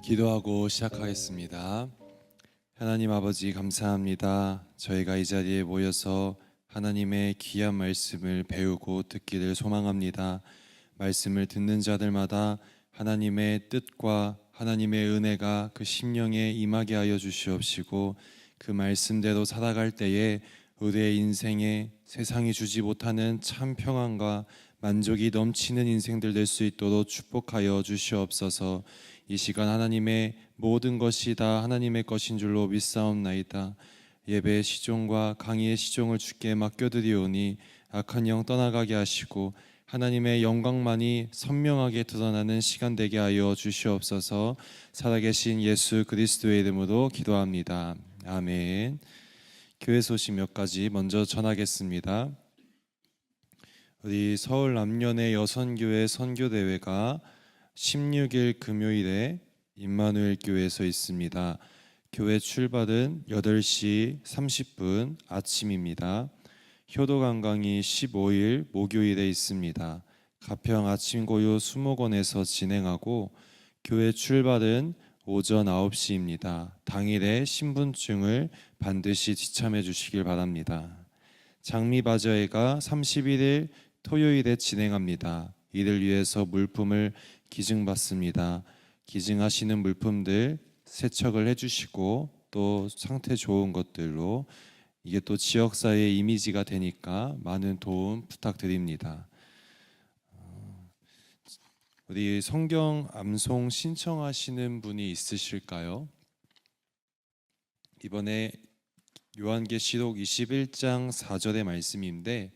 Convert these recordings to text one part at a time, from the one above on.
기도하고 시작하겠습니다. 하나님 아버지 감사합니다. 저희가 이 자리에 모여서 하나님의 귀한 말씀을 배우고 듣기를 소망합니다. 말씀을 듣는 자들마다 하나님의 뜻과 하나님의 은혜가 그 심령에 임하게 하여 주시옵시고, 그 말씀대로 살아갈 때에 우리의 인생에 세상이 주지 못하는 참 평안과 만족이 넘치는 인생들 될 수 있도록 축복하여 주시옵소서. 이 시간 하나님의 모든 것이 다 하나님의 것인 줄로 믿사옵나이다. 예배의 시종과 강의의 시종을 주께 맡겨드리오니 악한 영 떠나가게 하시고 하나님의 영광만이 선명하게 드러나는 시간 되게 하여 주시옵소서. 살아계신 예수 그리스도의 이름으로 기도합니다. 아멘. 교회 소식 몇 가지 먼저 전하겠습니다. 우리 서울 남년의 여선교회 선교대회가 16일 금요일에 임마누엘 교회에서 있습니다. 교회 출발은 8시 30분 아침입니다. 효도관광이 15일 목요일에 있습니다. 가평 아침고요 수목원에서 진행하고, 교회 출발은 오전 9시입니다. 당일에 신분증을 반드시 지참해 주시길 바랍니다. 장미바자회가 31일 토요일에 진행합니다. 이를 위해서 물품을 기증받습니다. 기증하시는 물품들 세척을 해주시고 또 상태 좋은 것들로, 이게 또 지역사회의 이미지가 되니까 많은 도움 부탁드립니다. 우리 성경 암송 신청하시는 분이 있으실까요? 이번에 요한계시록 21장 4절의 말씀인데,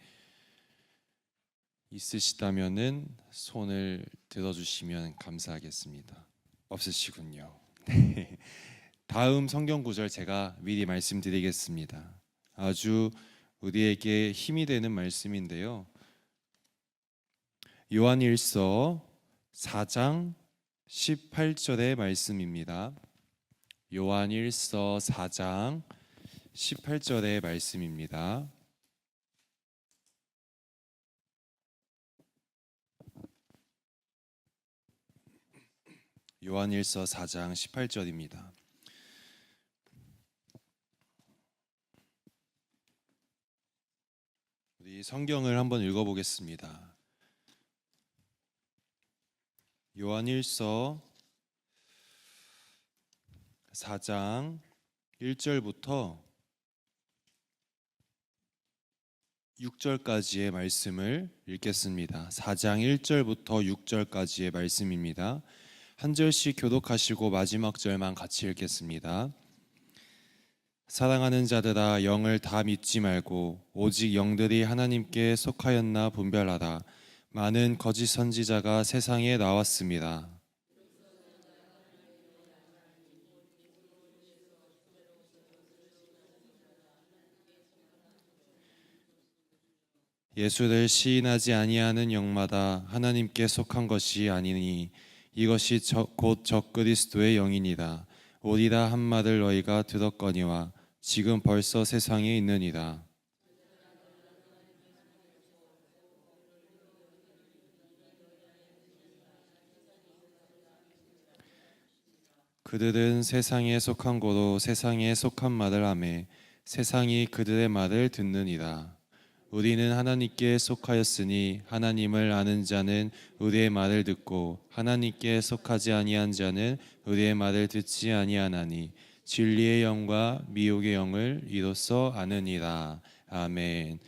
있으시다면은 손을 들어주시면 감사하겠습니다. 없으시군요. 네. 다음 성경 구절 제가 미리 말씀드리겠습니다. 아주 우리에게 힘이 되는 말씀인데요. 요한일서 4장 18절의 말씀입니다. 요한일서 4장 18절의 말씀입니다. 요한일서 4장 18절입니다. 우리 성경을 한번 읽어보겠습니다. 요한일서 4장 1절부터 6절까지의 말씀을 읽겠습니다. 4장 1절부터 6절까지의 말씀입니다. 한 절씩 교독하시고 마지막 절만 같이 읽겠습니다. 사랑하는 자들아, 영을 다 믿지 말고 오직 영들이 하나님께 속하였나 분별하라. 많은 거짓 선지자가 세상에 나왔습니다. 예수를 시인하지 아니하는 영마다 하나님께 속한 것이 아니니 이것이 곧 적그리스도의 영이니라. 오리라 한 말을 너희가 들었거니와 지금 벌써 세상에 있느니라. 그들은 세상에 속한 고로 세상에 속한 말을 하매 세상이 그들의 말을 듣느니라. 우리는 하나님께 속하였으니 하나님을 아는 자는 우리의 말을 듣고 하나님께 속하지 아니한 자는 우리의 말을 듣지 아니하나니 진리의 영과 미혹의 영을 이로써 아느니라. 아멘.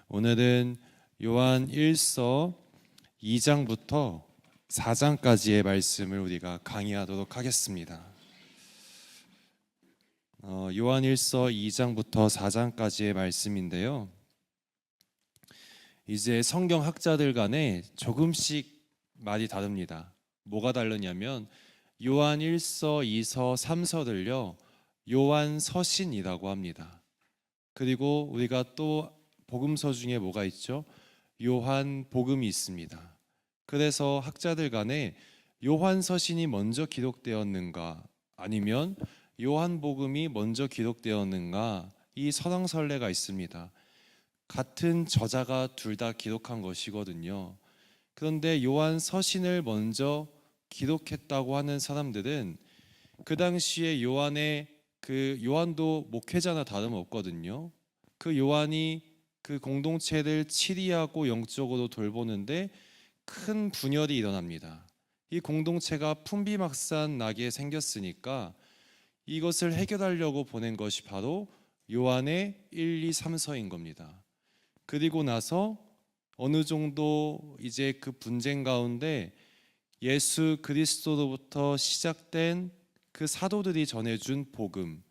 오늘은 요한 1서 2장부터 4장까지의 말씀을 우리가 강의하도록 하겠습니다. 요한 1서 2장부터 4장까지의 말씀인데요. 이제 성경 학자들 간에 조금씩 말이 다릅니다. 뭐가 다르냐면 요한 1서, 2서, 3서들요 요한 서신이라고 합니다. 그리고 우리가 또 복음서 중에 뭐가 있죠? 요한 복음이 있습니다. 그래서 학자들 간에 요한 서신이 먼저 기록되었는가 아니면 요한 복음이 먼저 기록되었는가, 이 설왕설래가 있습니다. 같은 저자가 둘 다 기록한 것이거든요. 그런데 요한 서신을 먼저 기록했다고 하는 사람들은 그 당시에 요한도 목회자나 다름없거든요. 그 요한이 그 공동체를 치리하고 영적으로 돌보는데 큰 분열이 일어납니다. 이 공동체가 풍비박산 나게 생겼으니까 이것을 해결하려고 보낸 것이 바로 요한의 1, 2, 3서인 겁니다. 그리고 나서 어느 정도 이제 그 분쟁 가운데 예수 그리스도로부터 시작된 그 사도들이 전해준 복음,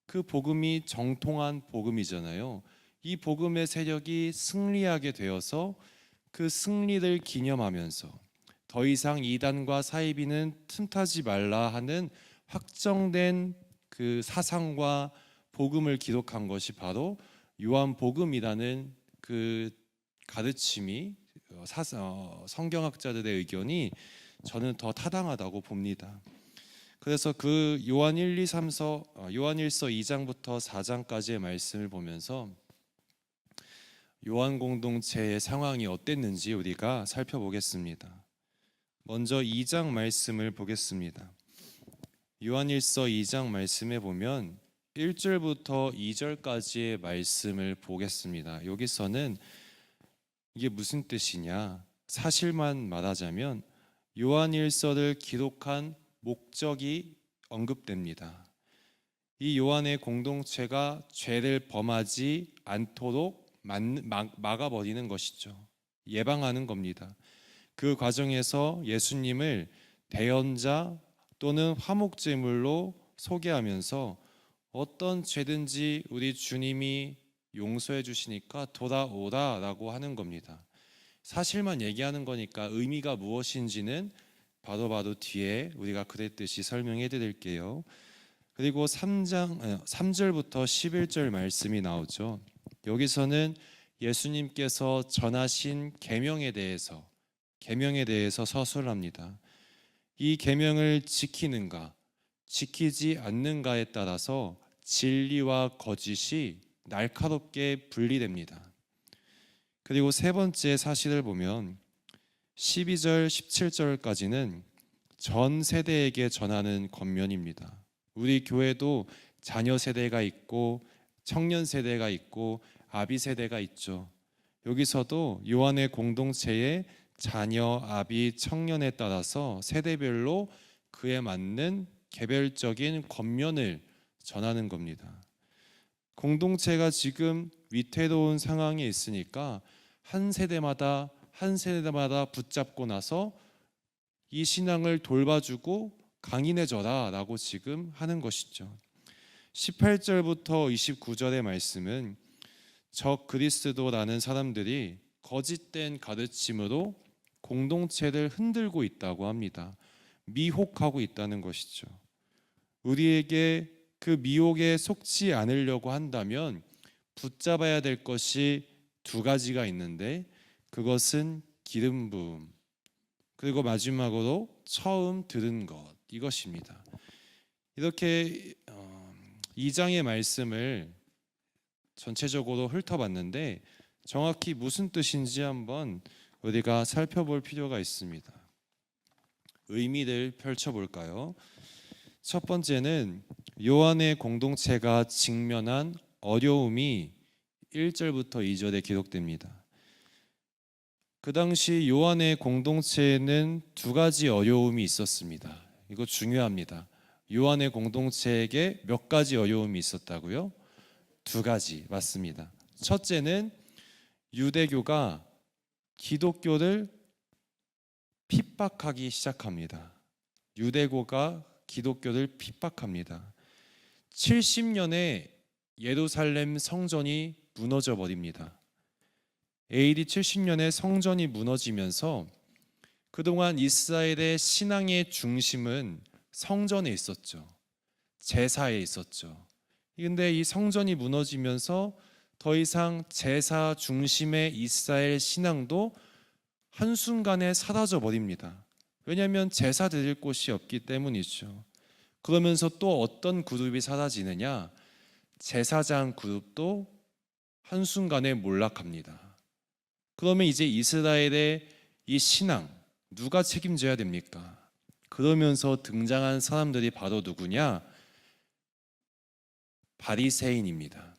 그 복음이 정통한 복음이잖아요. 이 복음의 세력이 승리하게 되어서 그 승리를 기념하면서 더 이상 이단과 사이비는 틈타지 말라 하는 확정된 그 사상과 복음을 기록한 것이 바로 요한복음이라는 그 가르침이 성경학자들의 의견이 저는 더 타당하다고 봅니다. 그래서 그 요한 1, 2, 3서 요한일서 2장부터 4장까지의 말씀을 보면서 요한 공동체의 상황이 어땠는지 우리가 살펴보겠습니다. 먼저 2장 말씀을 보겠습니다. 요한일서 2장 말씀에 보면 1절부터 2절까지의 말씀을 보겠습니다. 여기서는 이게 무슨 뜻이냐? 사실만 말하자면 요한일서를 기록한 목적이 언급됩니다. 이 요한의 공동체가 죄를 범하지 않도록 막아버리는 것이죠. 예방하는 겁니다. 그 과정에서 예수님을 대언자 또는 화목제물로 소개하면서 어떤 죄든지 우리 주님이 용서해 주시니까 돌아오라라고 하는 겁니다. 사실만 얘기하는 거니까 의미가 무엇인지는 바로 뒤에 우리가 그랬듯이 설명해 드릴게요. 그리고 3절부터 11절 말씀이 나오죠. 여기서는 예수님께서 전하신 계명에 대해서 서술합니다. 이 계명을 지키는가 지키지 않는가에 따라서 진리와 거짓이 날카롭게 분리됩니다. 그리고 세 번째 사실을 보면 12절 17절까지는 전 세대에게 전하는 권면입니다. 우리 교회도 자녀 세대가 있고 청년 세대가 있고 아비 세대가 있죠. 여기서도 요한의 공동체의 자녀, 아비, 청년에 따라서 세대별로 그에 맞는 개별적인 권면을 전하는 겁니다. 공동체가 지금 위태로운 상황에 있으니까 한 세대마다 붙잡고 나서 이 신앙을 돌봐주고 강인해져라 라고 지금 하는 것이죠. 18절부터 29절의 말씀은 적 그리스도라는 사람들이 거짓된 가르침으로 공동체를 흔들고 있다고 합니다. 미혹하고 있다는 것이죠. 우리에게 그 미혹에 속지 않으려고 한다면 붙잡아야 될 것이 두 가지가 있는데 그것은 기름 부음 그리고 마지막으로 처음 들은 것 이것입니다. 이렇게 2장의 말씀을 전체적으로 훑어봤는데 정확히 무슨 뜻인지 한번 우리가 살펴볼 필요가 있습니다. 의미를 펼쳐볼까요? 첫 번째는 요한의 공동체가 직면한 어려움이 1절부터 2절에 기록됩니다. 그 당시 요한의 공동체에는 두 가지 어려움이 있었습니다. 이거 중요합니다. 요한의 공동체에게 몇 가지 어려움이 있었다고요? 두 가지 맞습니다. 첫째는 유대교가 기독교를 핍박하기 시작합니다. 유대교가 기독교를 핍박합니다. 70년에 예루살렘 성전이 무너져 버립니다. AD 70년에 성전이 무너지면서 그동안 이스라엘의 신앙의 중심은 성전에 있었죠. 제사에 있었죠. 그런데 이 성전이 무너지면서 더 이상 제사 중심의 이스라엘 신앙도 한순간에 사라져 버립니다. 왜냐하면 제사 드릴 곳이 없기 때문이죠. 그러면서 또 어떤 그룹이 사라지느냐? 제사장 그룹도 한순간에 몰락합니다. 그러면 이제 이스라엘의 이 신앙 누가 책임져야 됩니까? 그러면서 등장한 사람들이 바로 누구냐? 바리새인입니다.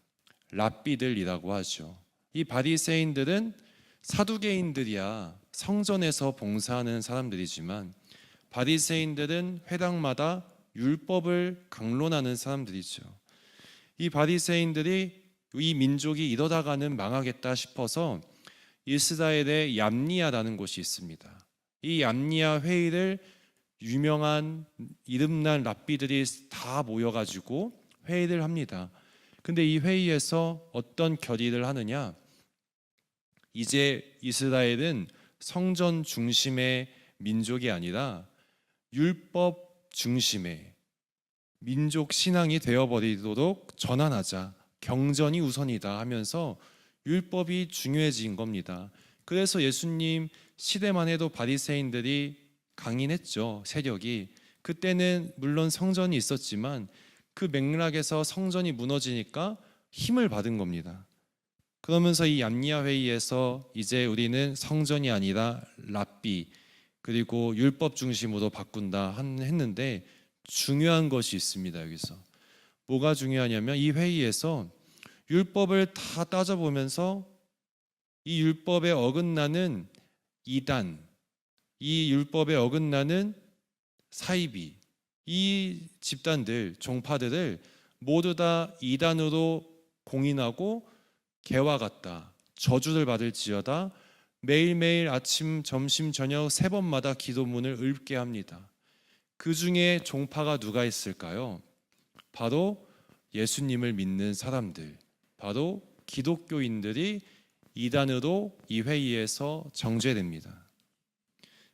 랍비들이라고 하죠. 이 바리새인들은 사두개인들이야 성전에서 봉사하는 사람들이지만, 바리새인들은 회당마다 율법을 강론하는 사람들이죠. 이 바리새인들이 이 민족이 이러다가는 망하겠다 싶어서 이스라엘에 얌니아라는 곳이 있습니다. 이 얌니아 회의를 유명한 이름난 랍비들이 다 모여가지고 회의를 합니다. 근데 이 회의에서 어떤 결의를 하느냐? 이제 이스라엘은 성전 중심의 민족이 아니라 율법 중심의 민족 신앙이 되어버리도록 전환하자. 경전이 우선이다 하면서 율법이 중요해진 겁니다. 그래서 예수님 시대만 해도 바리새인들이 강인했죠. 세력이. 그때는 물론 성전이 있었지만 그 맥락에서 성전이 무너지니까 힘을 받은 겁니다. 그러면서 이 얌니아 회의에서 이제 우리는 성전이 아니라 랍비 그리고 율법 중심으로 바꾼다 했는데, 중요한 것이 있습니다. 여기서 뭐가 중요하냐면, 이 회의에서 율법을 다 따져보면서 이 율법에 어긋나는 이단, 이 율법에 어긋나는 사이비, 이 집단들, 종파들을 모두 다 이단으로 공인하고 개와 같다, 저주를 받을지어다, 매일매일 아침, 점심, 저녁 3번마다 기도문을 읊게 합니다. 그 중에 종파가 누가 있을까요? 바로 예수님을 믿는 사람들, 바로 기독교인들이 이단으로 이 회의에서 정죄됩니다.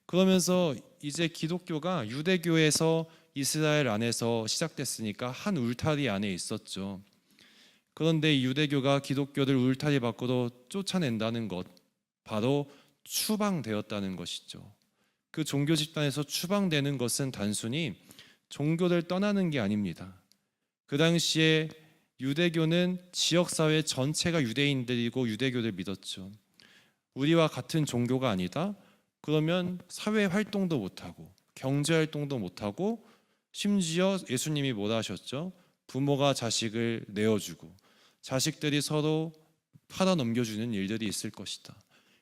그러면서 이제 기독교가 유대교에서 이스라엘 안에서 시작됐으니까 한 울타리 안에 있었죠. 그런데 유대교가 기독교를 울타리 밖으로 쫓아낸다는 것, 바로 추방되었다는 것이죠. 그 종교 집단에서 추방되는 것은 단순히 종교를 떠나는 게 아닙니다. 그 당시에 유대교는 지역사회 전체가 유대인들이고 유대교를 믿었죠. 우리와 같은 종교가 아니다? 그러면 사회 활동도 못하고 경제 활동도 못하고, 심지어 예수님이 뭐라 하셨죠? 부모가 자식을 내어주고 자식들이 서로 팔아 넘겨주는 일들이 있을 것이다.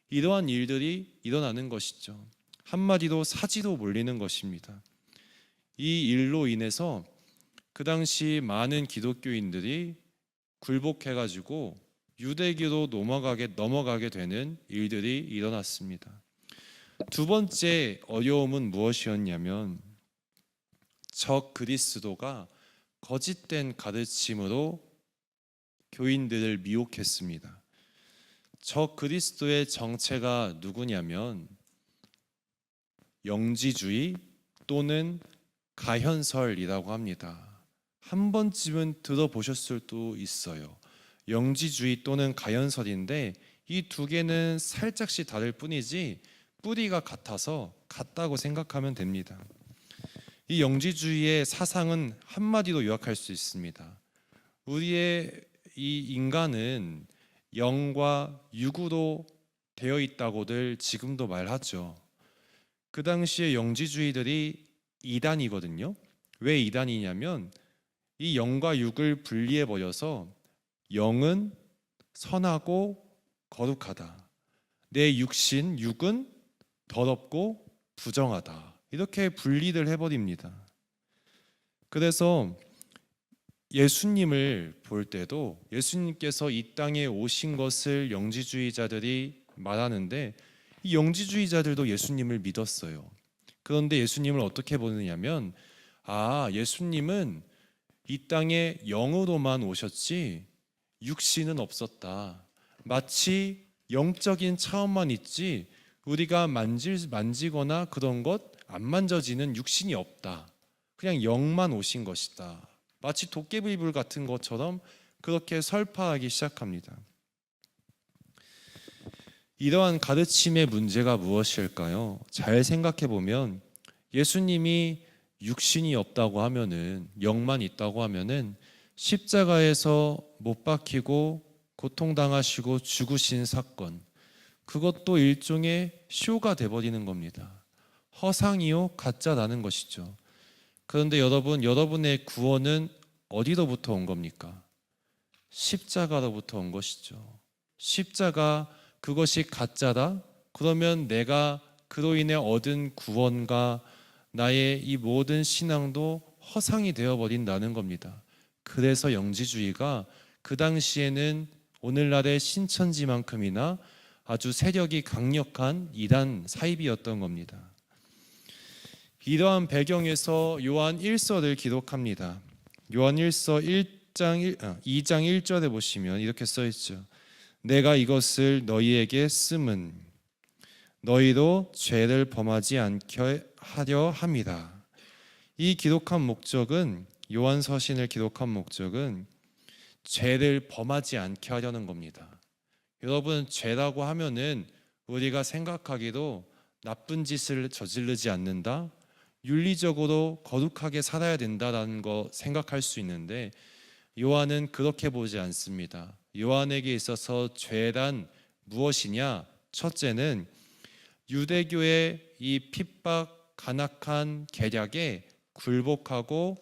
이러한 일들이 일어나는 것이죠. 한마디로 사지로 몰리는 것입니다. 이 일로 인해서 그 당시 많은 기독교인들이 굴복해가지고 유대교로 넘어가게 되는 일들이 일어났습니다. 두 번째 어려움은 무엇이었냐면, 적 그리스도가 거짓된 가르침으로 교인들을 미혹했습니다. 적 그리스도의 정체가 누구냐면 영지주의 또는 가현설이라고 합니다. 한 번쯤은 들어보셨을 수도 있어요. 영지주의 또는 가현설인데, 이 두 개는 살짝씩 다를 뿐이지 뿌리가 같아서 같다고 생각하면 됩니다. 이 영지주의의 사상은 한마디로 요약할 수 있습니다. 우리의 이 인간은 영과 육으로 되어 있다고들 지금도 말하죠. 그 당시에 영지주의들이 이단이거든요. 왜 이단이냐면, 이 영과 육을 분리해 버려서 영은 선하고 거룩하다, 내 육신, 육은 더럽고 부정하다, 이렇게 분리를 해버립니다. 그래서 예수님을 볼 때도 예수님께서 이 땅에 오신 것을 영지주의자들이 말하는데, 이 영지주의자들도 예수님을 믿었어요. 그런데 예수님을 어떻게 보느냐면, 예수님은 이 땅에 영으로만 오셨지 육신은 없었다. 마치 영적인 차원만 있지 우리가 만지거나 그런 것 안 만져지는 육신이 없다. 그냥 영만 오신 것이다. 마치 도깨비불 같은 것처럼 그렇게 설파하기 시작합니다. 이러한 가르침의 문제가 무엇일까요? 잘 생각해 보면 예수님이 육신이 없다고 하면은, 영만 있다고 하면은 십자가에서 못 박히고 고통당하시고 죽으신 사건, 그것도 일종의 쇼가 돼버리는 겁니다. 허상이요 가짜라는 것이죠. 그런데 여러분, 여러분의 구원은 어디로부터 온 겁니까? 십자가로부터 온 것이죠. 십자가, 그것이 가짜다? 그러면 내가 그로 인해 얻은 구원과 나의 이 모든 신앙도 허상이 되어버린다는 겁니다. 그래서 영지주의가 그 당시에는 오늘날의 신천지만큼이나 아주 세력이 강력한 이단 사입이었던 겁니다. 이러한 배경에서 요한 1서를 기록합니다. 요한 1서 2장 1절에 보시면 이렇게 써 있죠. 내가 이것을 너희에게 쓰면 너희도 죄를 범하지 않게 하려 함이라. 이 기록한 목적은, 요한 서신을 기록한 목적은 죄를 범하지 않게 하려는 겁니다. 여러분, 죄라고 하면은 우리가 생각하기도 나쁜 짓을 저지르지 않는다, 윤리적으로 거룩하게 살아야 된다라는 거 생각할 수 있는데, 요한은 그렇게 보지 않습니다. 요한에게 있어서 죄란 무엇이냐? 첫째는 유대교의 이 핍박, 간악한 계략에 굴복하고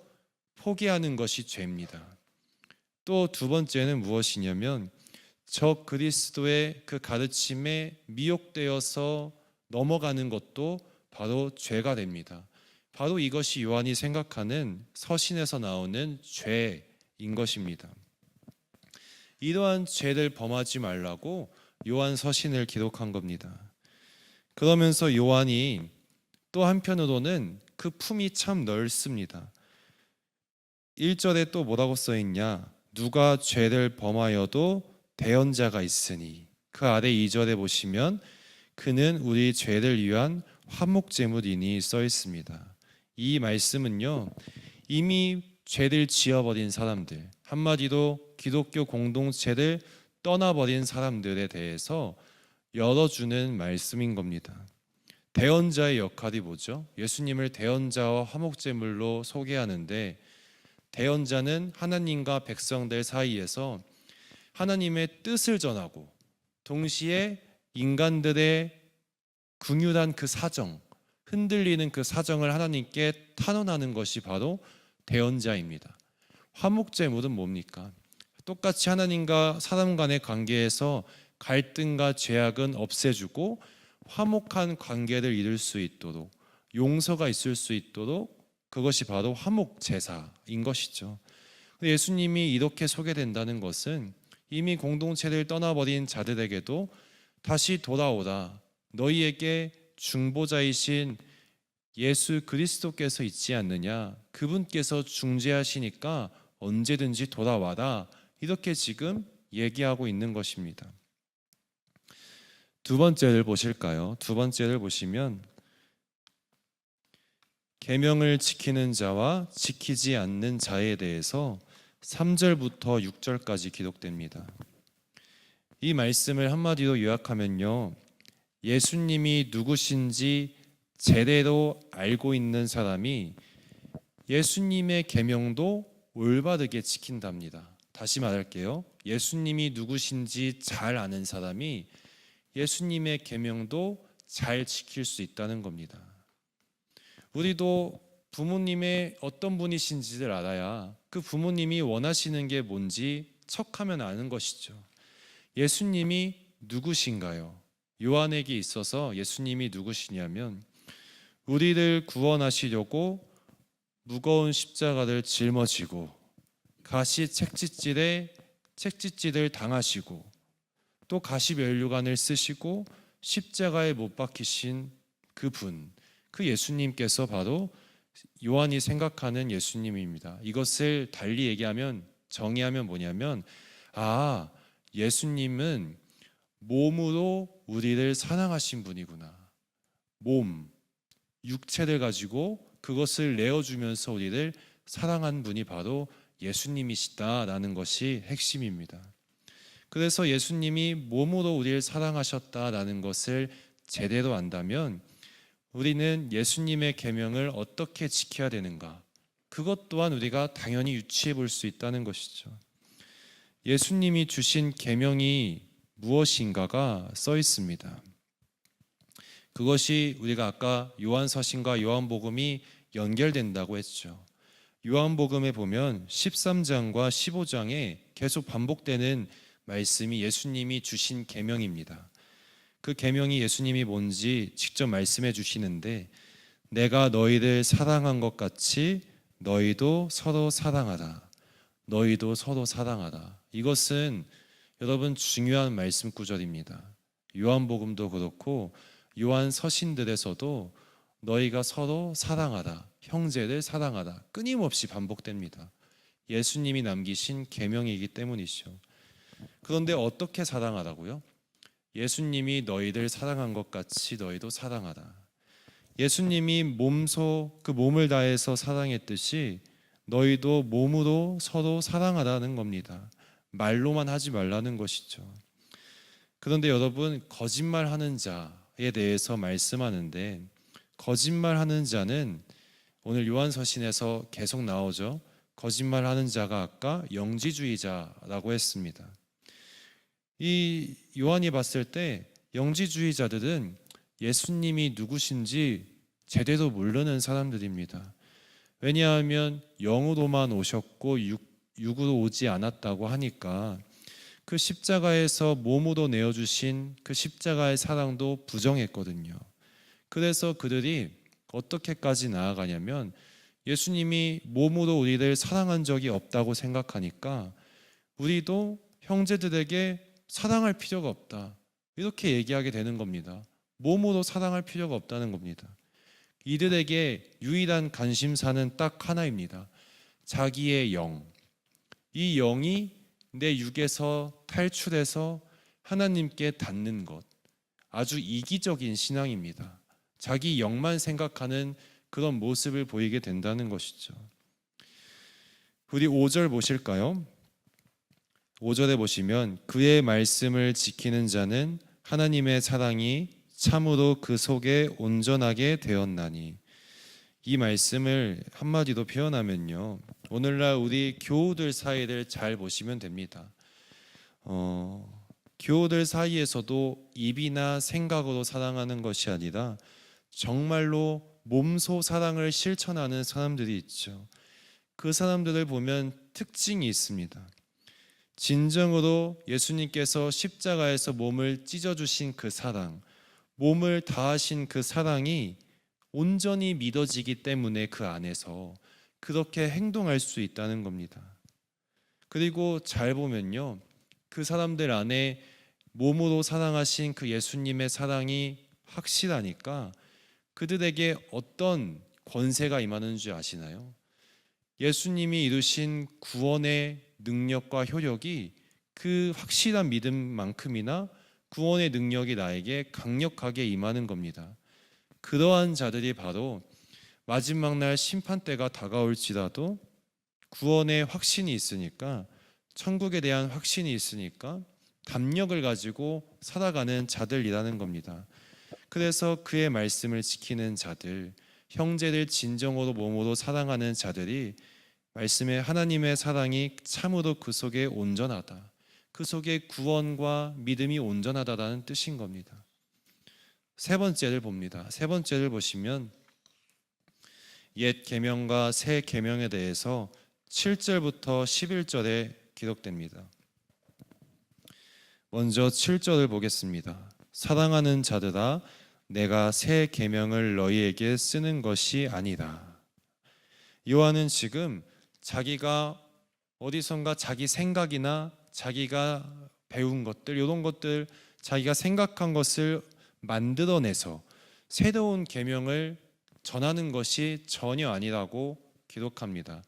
포기하는 것이 죄입니다. 또 두 번째는 무엇이냐면 적 그리스도의 그 가르침에 미혹되어서 넘어가는 것도 바로 죄가 됩니다. 바로 이것이 요한이 생각하는 서신에서 나오는 죄인 것입니다. 이러한 죄를 범하지 말라고 요한 서신을 기록한 겁니다. 그러면서 요한이 또 한편으로는 그 품이 참 넓습니다. 1절에 또 뭐라고 써 있냐? 누가 죄를 범하여도 대언자가 있으니. 그 아래 2절에 보시면 그는 우리 죄를 위한 화목제물이니 써 있습니다. 이 말씀은요, 이미 죄를 지어버린 사람들, 한마디로 기독교 공동체를 떠나버린 사람들에 대해서 열어주는 말씀인 겁니다. 대언자의 역할이 뭐죠? 예수님을 대언자와 화목제물로 소개하는데, 대언자는 하나님과 백성들 사이에서 하나님의 뜻을 전하고 동시에 인간들의 긍휼한 그 사정, 흔들리는 그 사정을 하나님께 탄원하는 것이 바로 대언자입니다. 화목제물은 뭡니까? 똑같이 하나님과 사람 간의 관계에서 갈등과 죄악은 없애주고 화목한 관계를 이룰 수 있도록, 용서가 있을 수 있도록, 그것이 바로 화목 제사인 것이죠. 예수님이 이렇게 소개된다는 것은 이미 공동체를 떠나버린 자들에게도 다시 돌아오라, 너희에게 중보자이신 예수 그리스도께서 있지 않느냐, 그분께서 중재하시니까 언제든지 돌아와라, 이렇게 지금 얘기하고 있는 것입니다. 두 번째를 보실까요? 두 번째를 보시면 계명을 지키는 자와 지키지 않는 자에 대해서 3절부터 6절까지 기록됩니다. 이 말씀을 한마디로 요약하면요, 예수님이 누구신지 제대로 알고 있는 사람이 예수님의 계명도 올바르게 지킨답니다. 다시 말할게요. 예수님이 누구신지 잘 아는 사람이 예수님의 계명도 잘 지킬 수 있다는 겁니다. 우리도 부모님의 어떤 분이신지를 알아야 그 부모님이 원하시는 게 뭔지 척하면 아는 것이죠. 예수님이 누구신가요? 요한에게 있어서 예수님이 누구시냐면 우리를 구원하시려고 무거운 십자가를 짊어지고 가시 책짓질을 당하시고 또 가시 면류관을 쓰시고 십자가에 못 박히신 그분, 그 예수님께서 바로 요한이 생각하는 예수님입니다. 이것을 달리 얘기하면, 정의하면 뭐냐면, 예수님은 몸으로 우리를 사랑하신 분이구나. 몸, 육체를 가지고 그것을 내어주면서 우리를 사랑한 분이 바로 예수님이시다라는 것이 핵심입니다. 그래서 예수님이 몸으로 우리를 사랑하셨다라는 것을 제대로 안다면 우리는 예수님의 계명을 어떻게 지켜야 되는가, 그것 또한 우리가 당연히 유추해 볼 수 있다는 것이죠. 예수님이 주신 계명이 무엇인가가 써 있습니다. 그것이 우리가 아까 요한서신과 요한복음이 연결된다고 했죠. 요한복음에 보면 13장과 15장에 계속 반복되는 말씀이 예수님이 주신 계명입니다. 그 계명이 예수님이 뭔지 직접 말씀해 주시는데, 내가 너희를 사랑한 것 같이 너희도 서로 사랑하라. 너희도 서로 사랑하라. 이것은 여러분 중요한 말씀 구절입니다. 요한복음도 그렇고 요한 서신들에서도 너희가 서로 사랑하라, 형제를 사랑하라 끊임없이 반복됩니다. 예수님이 남기신 계명이기 때문이죠. 그런데 어떻게 사랑하라고요? 예수님이 너희를 사랑한 것 같이 너희도 사랑하라. 예수님이 그 몸을 다해서 사랑했듯이 너희도 몸으로 서로 사랑하라는 겁니다. 말로만 하지 말라는 것이죠. 그런데 여러분, 거짓말하는 자에 대해서 말씀하는데, 거짓말하는 자는 오늘 요한서신에서 계속 나오죠. 거짓말하는 자가 아까 영지주의자라고 했습니다. 이 요한이 봤을 때 영지주의자들은 예수님이 누구신지 제대로 모르는 사람들입니다. 왜냐하면 영으로만 오셨고 육으로 오지 않았다고 하니까 그 십자가에서 몸으로 내어주신 그 십자가의 사랑도 부정했거든요. 그래서 그들이 어떻게까지 나아가냐면 예수님이 몸으로 우리를 사랑한 적이 없다고 생각하니까 우리도 형제들에게 사랑할 필요가 없다, 이렇게 얘기하게 되는 겁니다. 몸으로 사랑할 필요가 없다는 겁니다. 이들에게 유일한 관심사는 딱 하나입니다. 자기의 영. 이 영이 내 육에서 탈출해서 하나님께 닿는 것. 아주 이기적인 신앙입니다. 자기 영만 생각하는 그런 모습을 보이게 된다는 것이죠. 우리 5절 보실까요? 5절에 보시면 그의 말씀을 지키는 자는 하나님의 사랑이 참으로 그 속에 온전하게 되었나니. 이 말씀을 한마디로 표현하면요, 오늘날 우리 교우들 사이를 잘 보시면 됩니다. 교우들 사이에서도 입이나 생각으로 사랑하는 것이 아니라 정말로 몸소 사랑을 실천하는 사람들이 있죠. 그 사람들을 보면 특징이 있습니다. 진정으로 예수님께서 십자가에서 몸을 찢어주신 그 사랑, 몸을 다하신 그 사랑이 온전히 믿어지기 때문에 그 안에서 그렇게 행동할 수 있다는 겁니다. 그리고 잘 보면요, 그 사람들 안에 몸으로 사랑하신 그 예수님의 사랑이 확실하니까 그들에게 어떤 권세가 임하는 줄 아시나요? 예수님이 이루신 구원의 능력과 효력이 그 확실한 믿음만큼이나 구원의 능력이 나에게 강력하게 임하는 겁니다. 그러한 자들이 바로 마지막 날 심판 때가 다가올지라도 구원의 확신이 있으니까, 천국에 대한 확신이 있으니까 담력을 가지고 살아가는 자들이라는 겁니다. 그래서 그의 말씀을 지키는 자들, 형제를 진정으로 몸으로 사랑하는 자들이 말씀에 하나님의 사랑이 참으로 그 속에 온전하다, 그 속에 구원과 믿음이 온전하다라는 뜻인 겁니다. 세 번째를 봅니다. 세 번째를 보시면 옛 계명과 새 계명에 대해서 7절부터 11절에 기록됩니다. 먼저 7절을 보겠습니다. 사랑하는 자들아, 내가 새 계명을 너희에게 쓰는 것이 아니다. 요한은 지금 자기가 어디선가 자기 생각이나 자기가 배운 것들, 이런 것들, 자기가 생각한 것을 만들어내서 새로운 계명을 전하는 것이 전혀 아니라고 기록합니다.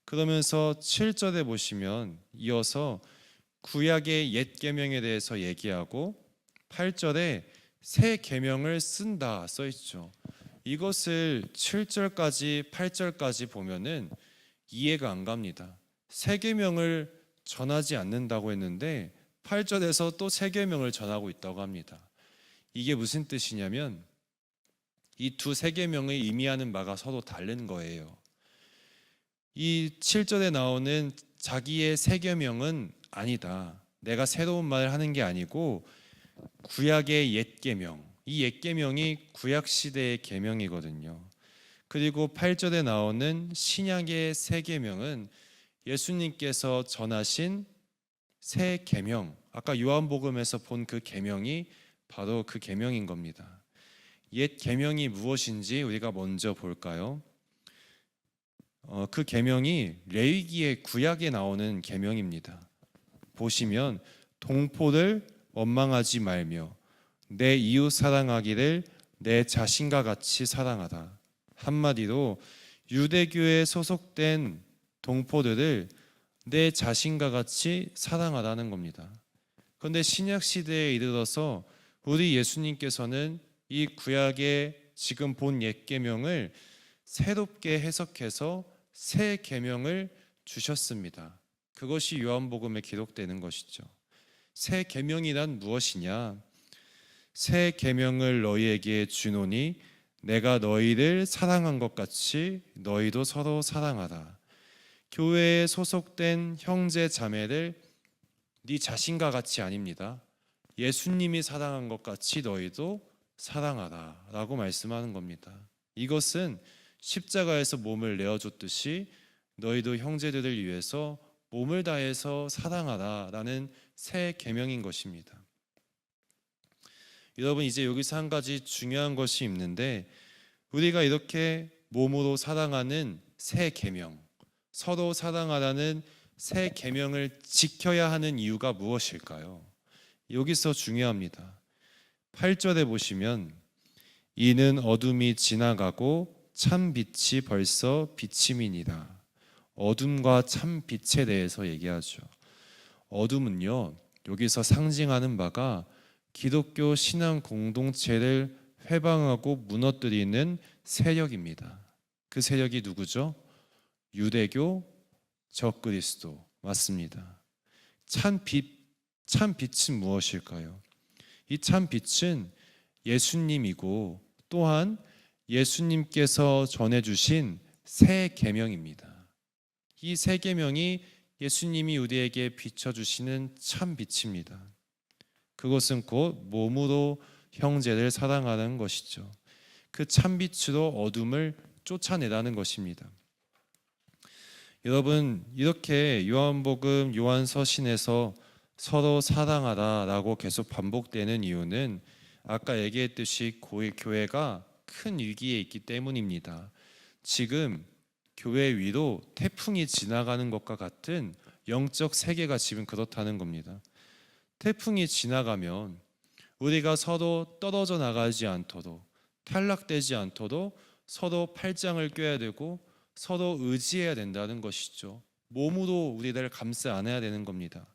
그러면서 7절에 보시면 이어서 구약의 옛 계명에 대해서 얘기하고 8절에 새 계명을 쓴다 써 있죠. 이것을 7절까지 8절까지 보면은 이해가 안 갑니다. 새 계명을 전하지 않는다고 했는데 8절에서 또 새 계명을 전하고 있다고 합니다. 이게 무슨 뜻이냐면 이 두 새 계명의 의미하는 바가 서로 다른 거예요. 이 7절에 나오는 자기의 새 계명은 아니다, 내가 새로운 말을 하는 게 아니고 구약의 옛 계명, 이 옛 계명이 구약 시대의 계명이거든요. 그리고 8절에 나오는 신약의 새 계명은 예수님께서 전하신 새 계명, 아까 요한복음에서 본 그 계명이 바로 그 계명인 겁니다. 옛 계명이 무엇인지 우리가 먼저 볼까요? 그 계명이 레위기의 구약에 나오는 계명입니다. 보시면 동포를 원망하지 말며 내 이웃 사랑하기를 내 자신과 같이 사랑하다. 한마디로 유대교에 소속된 동포들을 내 자신과 같이 사랑하라는 겁니다. 그런데 신약 시대에 이르러서 우리 예수님께서는 이 구약의 지금 본 옛 계명을 새롭게 해석해서 새 계명을 주셨습니다. 그것이 요한복음에 기록되는 것이죠. 새 계명이란 무엇이냐? 새 계명을 너희에게 주노니 내가 너희를 사랑한 것 같이 너희도 서로 사랑하라. 교회에 소속된 형제 자매를 네 자신과 같이 아닙니다. 예수님이 사랑한 것 같이 너희도 사랑하라 라고 말씀하는 겁니다. 이것은 십자가에서 몸을 내어줬듯이 너희도 형제들을 위해서 몸을 다해서 사랑하라 라는 새 계명인 것입니다. 여러분, 이제 여기서 한 가지 중요한 것이 있는데, 우리가 이렇게 몸으로 사랑하는 새 계명, 서로 사랑하라는 새 계명을 지켜야 하는 이유가 무엇일까요? 여기서 중요합니다. 8절에 보시면 이는 어둠이 지나가고 참 빛이 벌써 비침이니라. 어둠과 참 빛에 대해서 얘기하죠. 어둠은요, 여기서 상징하는 바가 기독교 신앙 공동체를 회방하고 무너뜨리는 세력입니다. 그 세력이 누구죠? 유대교, 적그리스도 맞습니다. 참 빛은 무엇일까요? 이 참 빛은 예수님이고 또한 예수님께서 전해주신 새 계명입니다. 이 새 계명이 예수님이 우리에게 비춰주시는 참 빛입니다. 그것은 곧 몸으로 형제를 사랑하는 것이죠. 그 참 빛으로 어둠을 쫓아내라는 것입니다. 여러분, 이렇게 요한복음, 요한서신에서 서로 사랑하라라고 계속 반복되는 이유는 아까 얘기했듯이 교회가 큰 위기에 있기 때문입니다. 지금 교회 위로 태풍이 지나가는 것과 같은 영적 세계가 지금 그렇다는 겁니다. 태풍이 지나가면 우리가 서로 떨어져 나가지 않도록, 탈락되지 않도록 서로 팔짱을 껴야 되고 서로 의지해야 된다는 것이죠. 몸으로 우리를 감싸 안아야 되는 겁니다.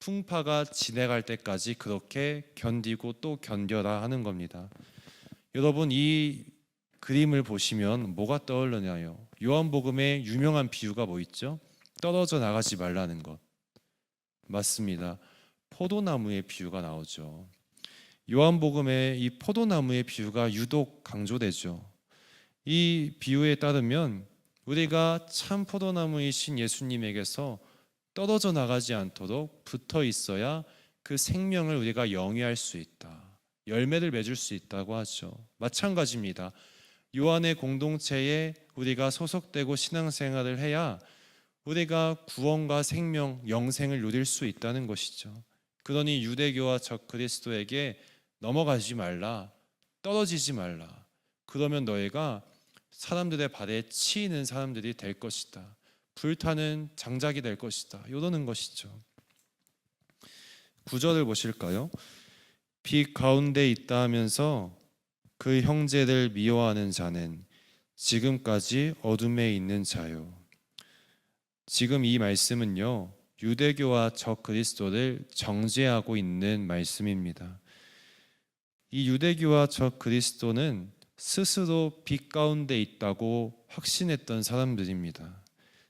풍파가 지나갈 때까지 그렇게 견디고 또 견뎌라 하는 겁니다. 여러분, 이 그림을 보시면 뭐가 떠오르냐요? 요한복음의 유명한 비유가 뭐 있죠? 떨어져 나가지 말라는 것. 맞습니다. 포도나무의 비유가 나오죠. 요한복음의 이 포도나무의 비유가 유독 강조되죠. 이 비유에 따르면 우리가 참 포도나무이신 예수님에게서 떨어져 나가지 않도록 붙어 있어야 그 생명을 우리가 영위할 수 있다. 열매를 맺을 수 있다고 하죠. 마찬가지입니다. 요한의 공동체에 우리가 소속되고 신앙생활을 해야 우리가 구원과 생명, 영생을 누릴 수 있다는 것이죠. 그러니 유대교와 적그리스도에게 넘어가지 말라, 떨어지지 말라. 그러면 너희가 사람들의 발에 치이는 사람들이 될 것이다. 불타는 장작이 될 것이다. 이러는 것이죠. 9절을 보실까요? 빛 가운데 있다 하면서 그 형제를 미워하는 자는 지금까지 어둠에 있는 자요. 지금 이 말씀은요, 유대교와 적그리스도를 정죄하고 있는 말씀입니다. 이 유대교와 적그리스도는 스스로 빛 가운데 있다고 확신했던 사람들입니다.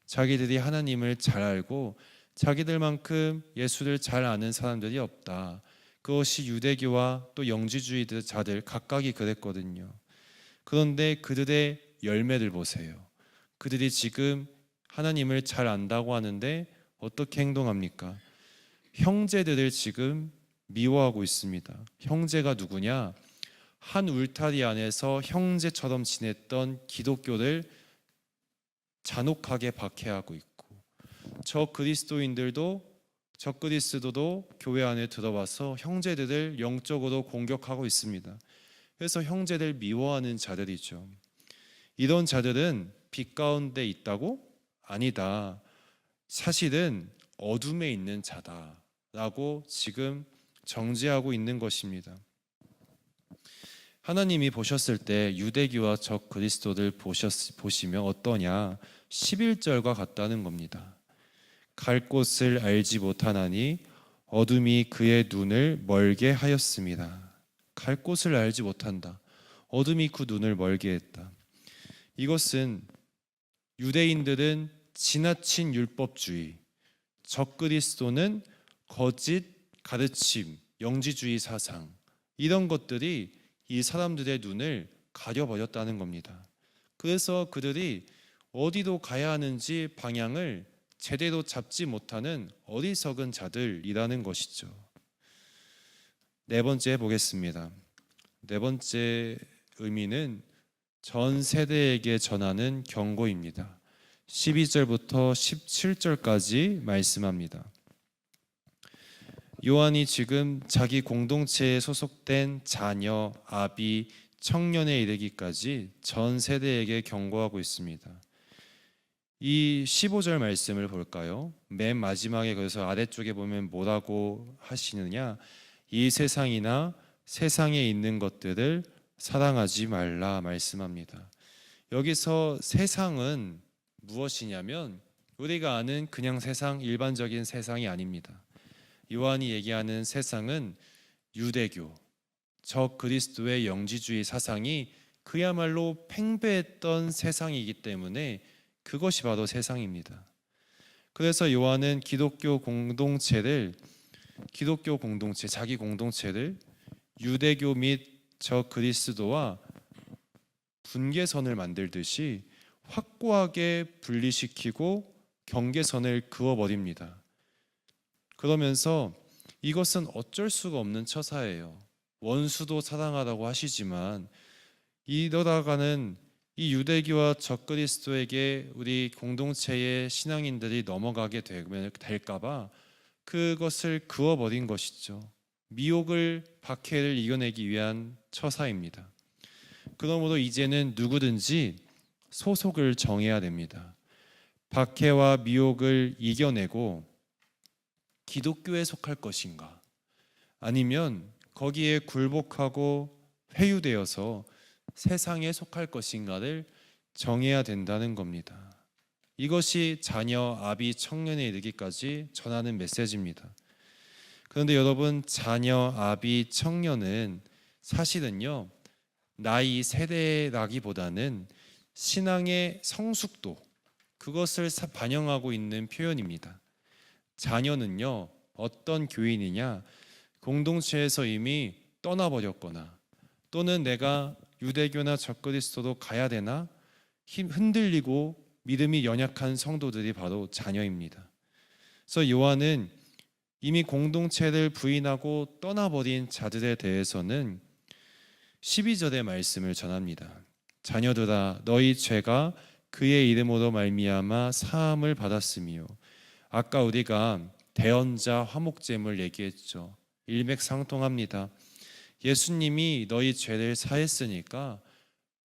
자기들이 하나님을 잘 알고 자기들만큼 예수를 잘 아는 사람들이 없다. 그것이 유대교와 또 영지주의자들 각각이 그랬거든요. 그런데 그들의 열매를 보세요. 그들이 지금 하나님을 잘 안다고 하는데 어떻게 행동합니까? 형제들을 지금 미워하고 있습니다. 형제가 누구냐? 한 울타리 안에서 형제처럼 지냈던 기독교를 잔혹하게 박해하고 있고, 적그리스도도 교회 안에 들어와서 형제들을 영적으로 공격하고 있습니다. 그래서 형제들 미워하는 자들이죠. 이런 자들은 빛 가운데 있다고? 아니다. 사실은 어둠에 있는 자다라고 지금 정죄하고 있는 것입니다. 하나님이 보셨을 때 유대교와 적그리스도를 보시면 어떠냐? 11절과 같다는 겁니다. 갈 곳을 알지 못하나니 어둠이 그의 눈을 멀게 하였습니다. 갈 곳을 알지 못한다. 어둠이 그 눈을 멀게 했다. 이것은 유대인들은 지나친 율법주의, 적그리스도는 거짓 가르침, 영지주의 사상, 이런 것들이 이 사람들의 눈을 가려버렸다는 겁니다. 그래서 그들이 어디로 가야 하는지 방향을 제대로 잡지 못하는 어리석은 자들이라는 것이죠. 네 번째 보겠습니다. 네 번째 의미는 전 세대에게 전하는 경고입니다. 12절부터 17절까지 말씀합니다. 요한이 지금 자기 공동체에 소속된 자녀, 아비, 청년에 이르기까지 전 세대에게 경고하고 있습니다. 이 15절 말씀을 볼까요? 맨 마지막에 그래서 아래쪽에 보면 뭐라고 하시느냐? 이 세상이나 세상에 있는 것들을 사랑하지 말라 말씀합니다. 여기서 세상은 무엇이냐면 우리가 아는 그냥 세상, 일반적인 세상이 아닙니다. 요한이 얘기하는 세상은 유대교, 적그리스도의 영지주의 사상이 그야말로 팽배했던 세상이기 때문에 그것이 바로 세상입니다. 그래서 요한은 기독교 공동체, 자기 공동체를 유대교 및 적그리스도와 분계선을 만들듯이 확고하게 분리시키고 경계선을 그어버립니다. 그러면서 이것은 어쩔 수가 없는 처사예요. 원수도 사랑하라고 하시지만 이러다가는 이 유대교와 적그리스도에게 우리 공동체의 신앙인들이 넘어가게 될까봐 그것을 그어버린 것이죠. 미혹을, 박해를 이겨내기 위한 처사입니다. 그러므로 이제는 누구든지 소속을 정해야 됩니다. 박해와 미혹을 이겨내고 기독교에 속할 것인가, 아니면 거기에 굴복하고 회유되어서 세상에 속할 것인가를 정해야 된다는 겁니다. 이것이 자녀, 아비, 청년에 이르기까지 전하는 메시지입니다. 그런데 여러분, 자녀, 아비, 청년은 사실은요, 나이, 세대라기보다는 신앙의 성숙도, 그것을 반영하고 있는 표현입니다. 자녀는요, 어떤 교인이냐? 공동체에서 이미 떠나버렸거나 또는 내가 유대교나 적그리스도로 가야 되나 흔들리고 믿음이 연약한 성도들이 바로 자녀입니다. 그래서 요한은 이미 공동체를 부인하고 떠나버린 자들에 대해서는 12절의 말씀을 전합니다. 자녀들아, 너희 죄가 그의 이름으로 말미암아 사함을 받았으며, 아까 우리가 대언자 화목제물 얘기했죠. 일맥상통합니다. 예수님이 너희 죄를 사했으니까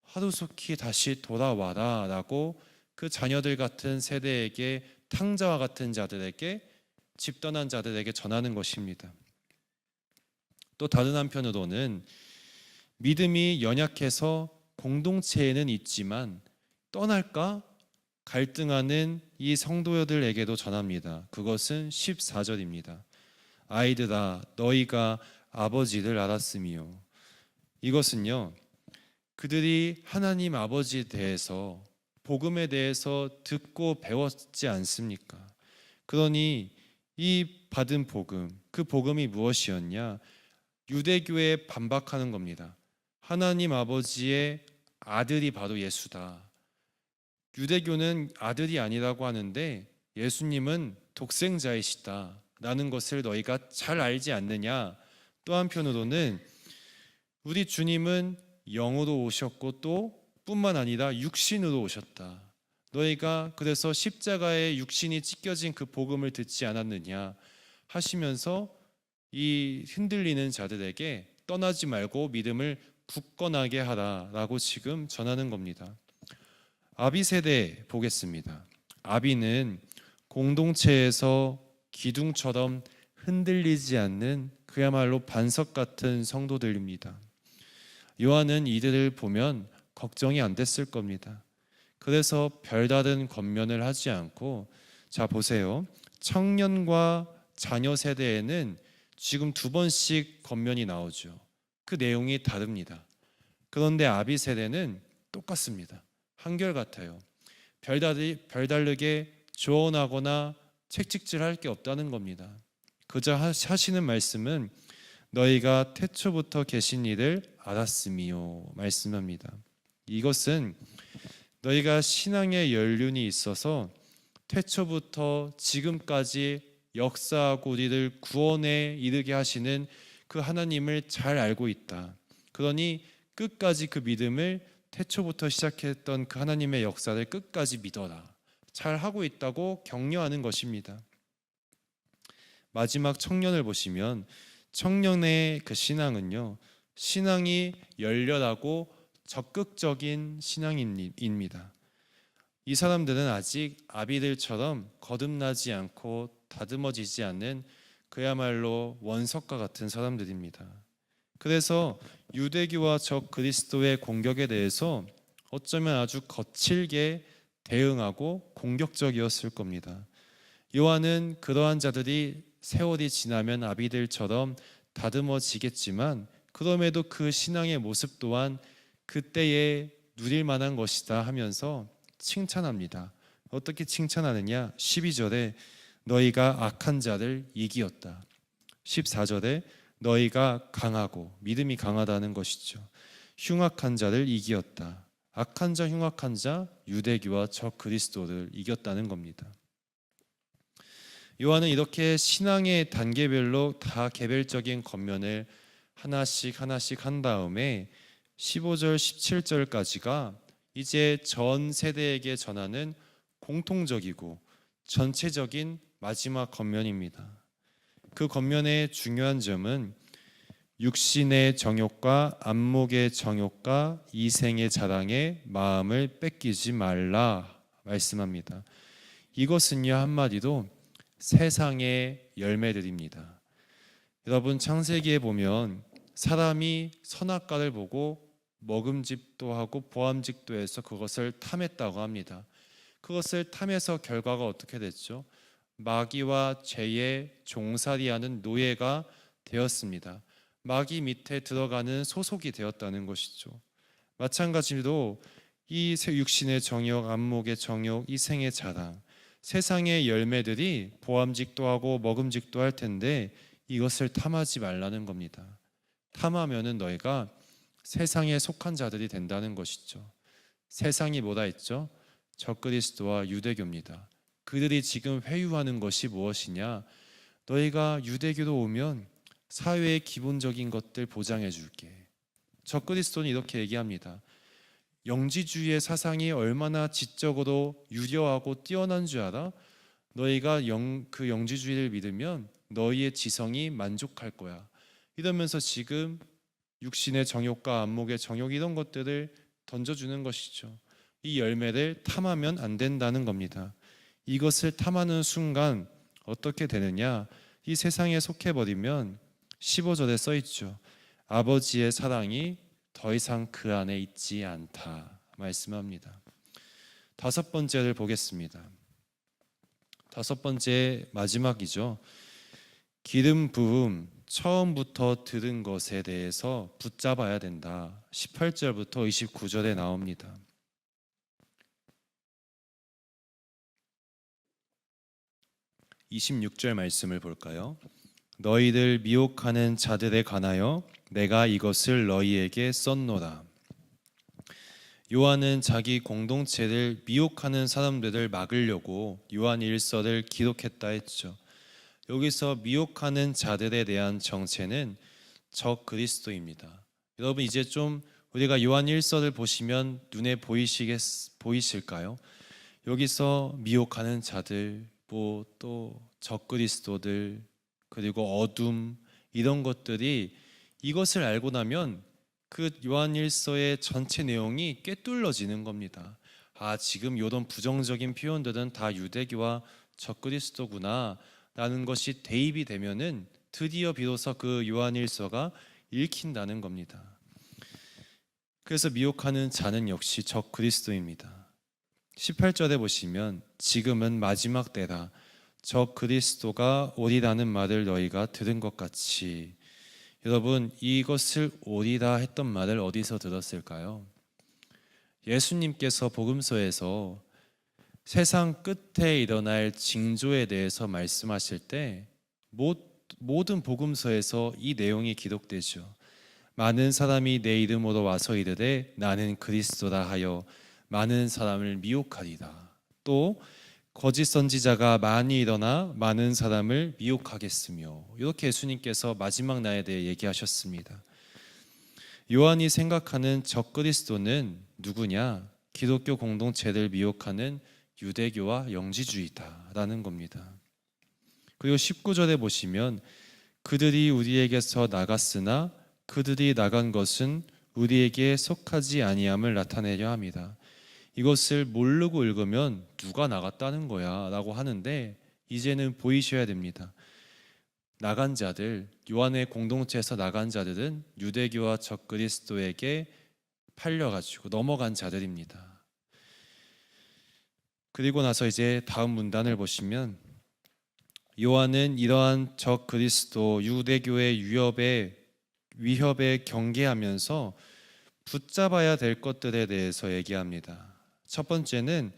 하루속히 다시 돌아와라 라고 그 자녀들 같은 세대에게, 탕자와 같은 자들에게, 집 떠난 자들에게 전하는 것입니다. 또 다른 한편으로는 믿음이 연약해서 공동체에는 있지만 떠날까 갈등하는 이 성도들에게도 전합니다. 그것은 14절입니다. 아이들아, 너희가 아버지를 알았으며. 이것은요, 그들이 하나님 아버지에 대해서, 복음에 대해서 듣고 배웠지 않습니까? 그러니 이 받은 복음, 그 복음이 무엇이었냐? 유대교에 반박하는 겁니다. 하나님 아버지의 아들이 바로 예수다. 유대교는 아들이 아니라고 하는데 예수님은 독생자이시다 라는 것을 너희가 잘 알지 않느냐? 또 한편으로는 우리 주님은 영으로 오셨고 또 뿐만 아니라 육신으로 오셨다. 너희가 그래서 십자가에 육신이 찢겨진 그 복음을 듣지 않았느냐 하시면서 이 흔들리는 자들에게 떠나지 말고 믿음을 굳건하게 하라라고 지금 전하는 겁니다. 아비 세대 보겠습니다. 아비는 공동체에서 기둥처럼 흔들리지 않는 그야말로 반석 같은 성도들입니다. 요한은 이들을 보면 걱정이 안 됐을 겁니다. 그래서 별다른 권면을 하지 않고, 자 보세요. 청년과 자녀 세대에는 지금 2번씩 권면이 나오죠. 그 내용이 다릅니다. 그런데 아비 세대는 똑같습니다. 한결같아요. 별다르게 조언하거나 책찍질할 게 없다는 겁니다. 그저 하시는 말씀은 너희가 태초부터 계신 이를 알았음이요 말씀합니다. 이것은 너희가 신앙의 연륜이 있어서 태초부터 지금까지 역사하고 우리를 구원에 이르게 하시는 그 하나님을 잘 알고 있다. 그러니 끝까지 그 믿음을 태초부터 시작했던 그 하나님의 역사를 끝까지 믿어라. 잘 하고 있다고 격려하는 것입니다. 마지막 청년을 보시면 청년의 그 신앙은요, 신앙이 열렬하고 적극적인 신앙입니다. 이 사람들은 아직 아비들처럼 거듭나지 않고 다듬어지지 않는 그야말로 원석과 같은 사람들입니다. 그래서 유대교와 적 그리스도의 공격에 대해서 어쩌면 아주 거칠게 대응하고 공격적이었을 겁니다. 요한은 그러한 자들이 세월이 지나면 아비들처럼 다듬어지겠지만 그럼에도 그 신앙의 모습 또한 그때에 누릴 만한 것이다 하면서 칭찬합니다. 어떻게 칭찬하느냐? 12절에 너희가 악한 자를 이기었다. 14절에 너희가 강하고, 믿음이 강하다는 것이죠. 흉악한 자를 이기었다. 악한 자, 흉악한 자, 유대교와 적 그리스도를 이겼다는 겁니다. 요한은 이렇게 신앙의 단계별로 다 개별적인 권면을 하나씩 한 다음에 15절, 17절까지가 이제 전 세대에게 전하는 공통적이고 전체적인 마지막 권면입니다. 그 권면의 중요한 점은 육신의 정욕과 안목의 정욕과 이생의 자랑에 마음을 뺏기지 말라 말씀합니다. 이것은요, 한마디로 세상의 열매들입니다. 여러분, 창세기에 보면 사람이 선악과를 보고 먹음직도 하고 보암직도 해서 그것을 탐했다고 합니다. 그것을 탐해서 결과가 어떻게 됐죠? 마귀와 죄의 종살이하는 노예가 되었습니다. 마귀 밑에 들어가는 소속이 되었다는 것이죠. 마찬가지로 이 육신의 정욕, 안목의 정욕, 이생의 자랑, 세상의 열매들이 보암직도 하고 먹음직도 할 텐데 이것을 탐하지 말라는 겁니다. 탐하면은 너희가 세상에 속한 자들이 된다는 것이죠. 세상이 뭐라 했죠? 적그리스도와 유대교입니다. 그들이 지금 회유하는 것이 무엇이냐? 너희가 유대교로 오면 사회의 기본적인 것들 보장해 줄게. 적그리스도는 이렇게 얘기합니다. 영지주의의 사상이 얼마나 지적으로 유려하고 뛰어난 줄 알아? 너희가 그 영지주의를 믿으면 너희의 지성이 만족할 거야. 이러면서 지금 육신의 정욕과 안목의 정욕 이런 것들을 던져주는 것이죠. 이 열매를 탐하면 안 된다는 겁니다. 이것을 탐하는 순간 어떻게 되느냐? 이 세상에 속해버리면 15절에 써있죠. 아버지의 사랑이 더 이상 그 안에 있지 않다 말씀합니다. 5번째를 보겠습니다. 5번째 마지막이죠. 기름 부음, 처음부터 들은 것에 대해서 붙잡아야 된다. 18절부터 29절에 나옵니다. 26절 말씀을 볼까요? 너희들 미혹하는 자들에 관하여 내가 이것을 너희에게 썼노라. 요한은 자기 공동체를 미혹하는 사람들을 막으려고 요한 1서를 기록했다 했죠. 여기서 미혹하는 자들에 대한 정체는 적 그리스도입니다. 여러분 이제 좀 우리가 요한 1서를 보시면 눈에 보이실까요? 여기서 미혹하는 자들, 뭐 또 적그리스도들, 그리고 어둠, 이런 것들이 이것을 알고 나면 그 요한 1서의 전체 내용이 꿰뚫러지는 겁니다. 아, 지금 이런 부정적인 표현들은 다 유대교와 적그리스도구나 라는 것이 대입이 되면은 드디어 비로소 그 요한 1서가 읽힌다는 겁니다. 그래서 미혹하는 자는 역시 적그리스도입니다. 18절에 보시면 지금은 마지막 때라 적그리스도가 오리라는 말을 너희가 들은 것 같이. 여러분, 이것을 오리라 했던 말을 어디서 들었을까요? 예수님께서 복음서에서 세상 끝에 일어날 징조에 대해서 말씀하실 때 모든 복음서에서 이 내용이 기록되죠. 많은 사람이 내 이름으로 와서 이르되 나는 그리스도라 하여 많은 사람을 미혹하리라. 또 거짓 선지자가 많이 일어나 많은 사람을 미혹하겠으며, 이렇게 예수님께서 마지막 날에 대해 얘기하셨습니다. 요한이 생각하는 적그리스도는 누구냐? 기독교 공동체를 미혹하는 유대교와 영지주의다라는 겁니다. 그리고 19절에 보시면 그들이 우리에게서 나갔으나 그들이 나간 것은 우리에게 속하지 아니함을 나타내려 합니다. 이것을 모르고 읽으면 누가 나갔다는 거야 라고 하는데, 이제는 보이셔야 됩니다. 나간 자들, 요한의 공동체에서 나간 자들은 유대교와 적그리스도에게 팔려가지고 넘어간 자들입니다. 그리고 나서 이제 다음 문단을 보시면 요한은 이러한 적그리스도 유대교의 위협에 경계하면서 붙잡아야 될 것들에 대해서 얘기합니다. 첫 번째는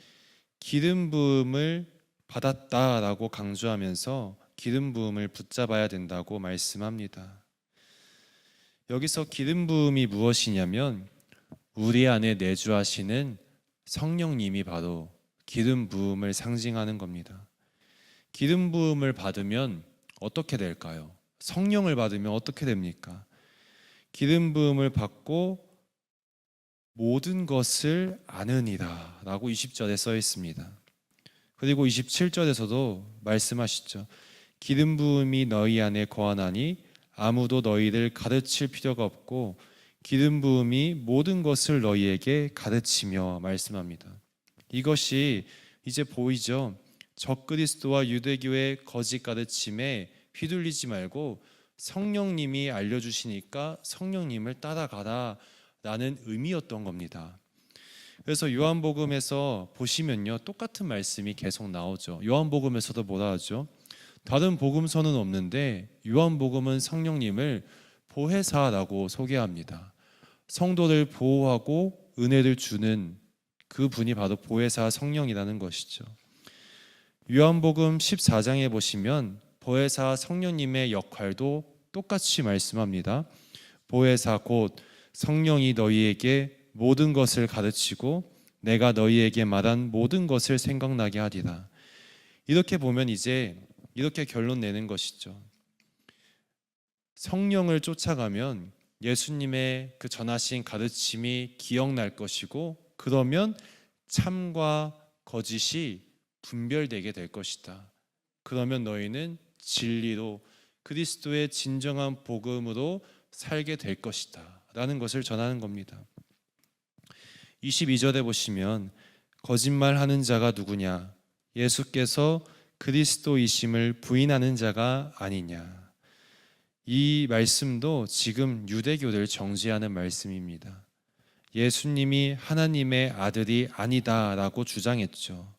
기름 부음을 받았다라고 강조하면서 기름 부음을 붙잡아야 된다고 말씀합니다. 여기서 기름 부음이 무엇이냐면 우리 안에 내주하시는 성령님이 바로 기름 부음을 상징하는 겁니다. 기름 부음을 받으면 어떻게 될까요? 성령을 받으면 어떻게 됩니까? 기름 부음을 받고 모든 것을 아느니라 라고 20절에 써 있습니다. 그리고 27절에서도 말씀하시죠. 기름 부음이 너희 안에 거하나니 아무도 너희를 가르칠 필요가 없고 기름 부음이 모든 것을 너희에게 가르치며 말씀합니다. 이것이 이제 보이죠. 적그리스도와 유대교의 거짓 가르침에 휘둘리지 말고 성령님이 알려주시니까 성령님을 따라가라 라는 의미였던 겁니다. 그래서 요한복음에서 보시면요, 똑같은 말씀이 계속 나오죠. 요한복음에서도 뭐라 하죠? 다른 복음서는 없는데 요한복음은 성령님을 보혜사라고 소개합니다. 성도를 보호하고 은혜를 주는 그 분이 바로 보혜사 성령이라는 것이죠. 요한복음 14장에 보시면 보혜사 성령님의 역할도 똑같이 말씀합니다. 보혜사 곧 성령이 너희에게 모든 것을 가르치고 내가 너희에게 말한 모든 것을 생각나게 하리라. 이렇게 보면 이제 이렇게 결론 내는 것이죠. 성령을 쫓아가면 예수님의 그 전하신 가르침이 기억날 것이고, 그러면 참과 거짓이 분별되게 될 것이다. 그러면 너희는 진리로 그리스도의 진정한 복음으로 살게 될 것이다 라는 것을 전하는 겁니다. 22절에 보시면 거짓말하는 자가 누구냐? 예수께서 그리스도이심을 부인하는 자가 아니냐. 이 말씀도 지금 유대교를 정죄하는 말씀입니다. 예수님이 하나님의 아들이 아니다라고 주장했죠.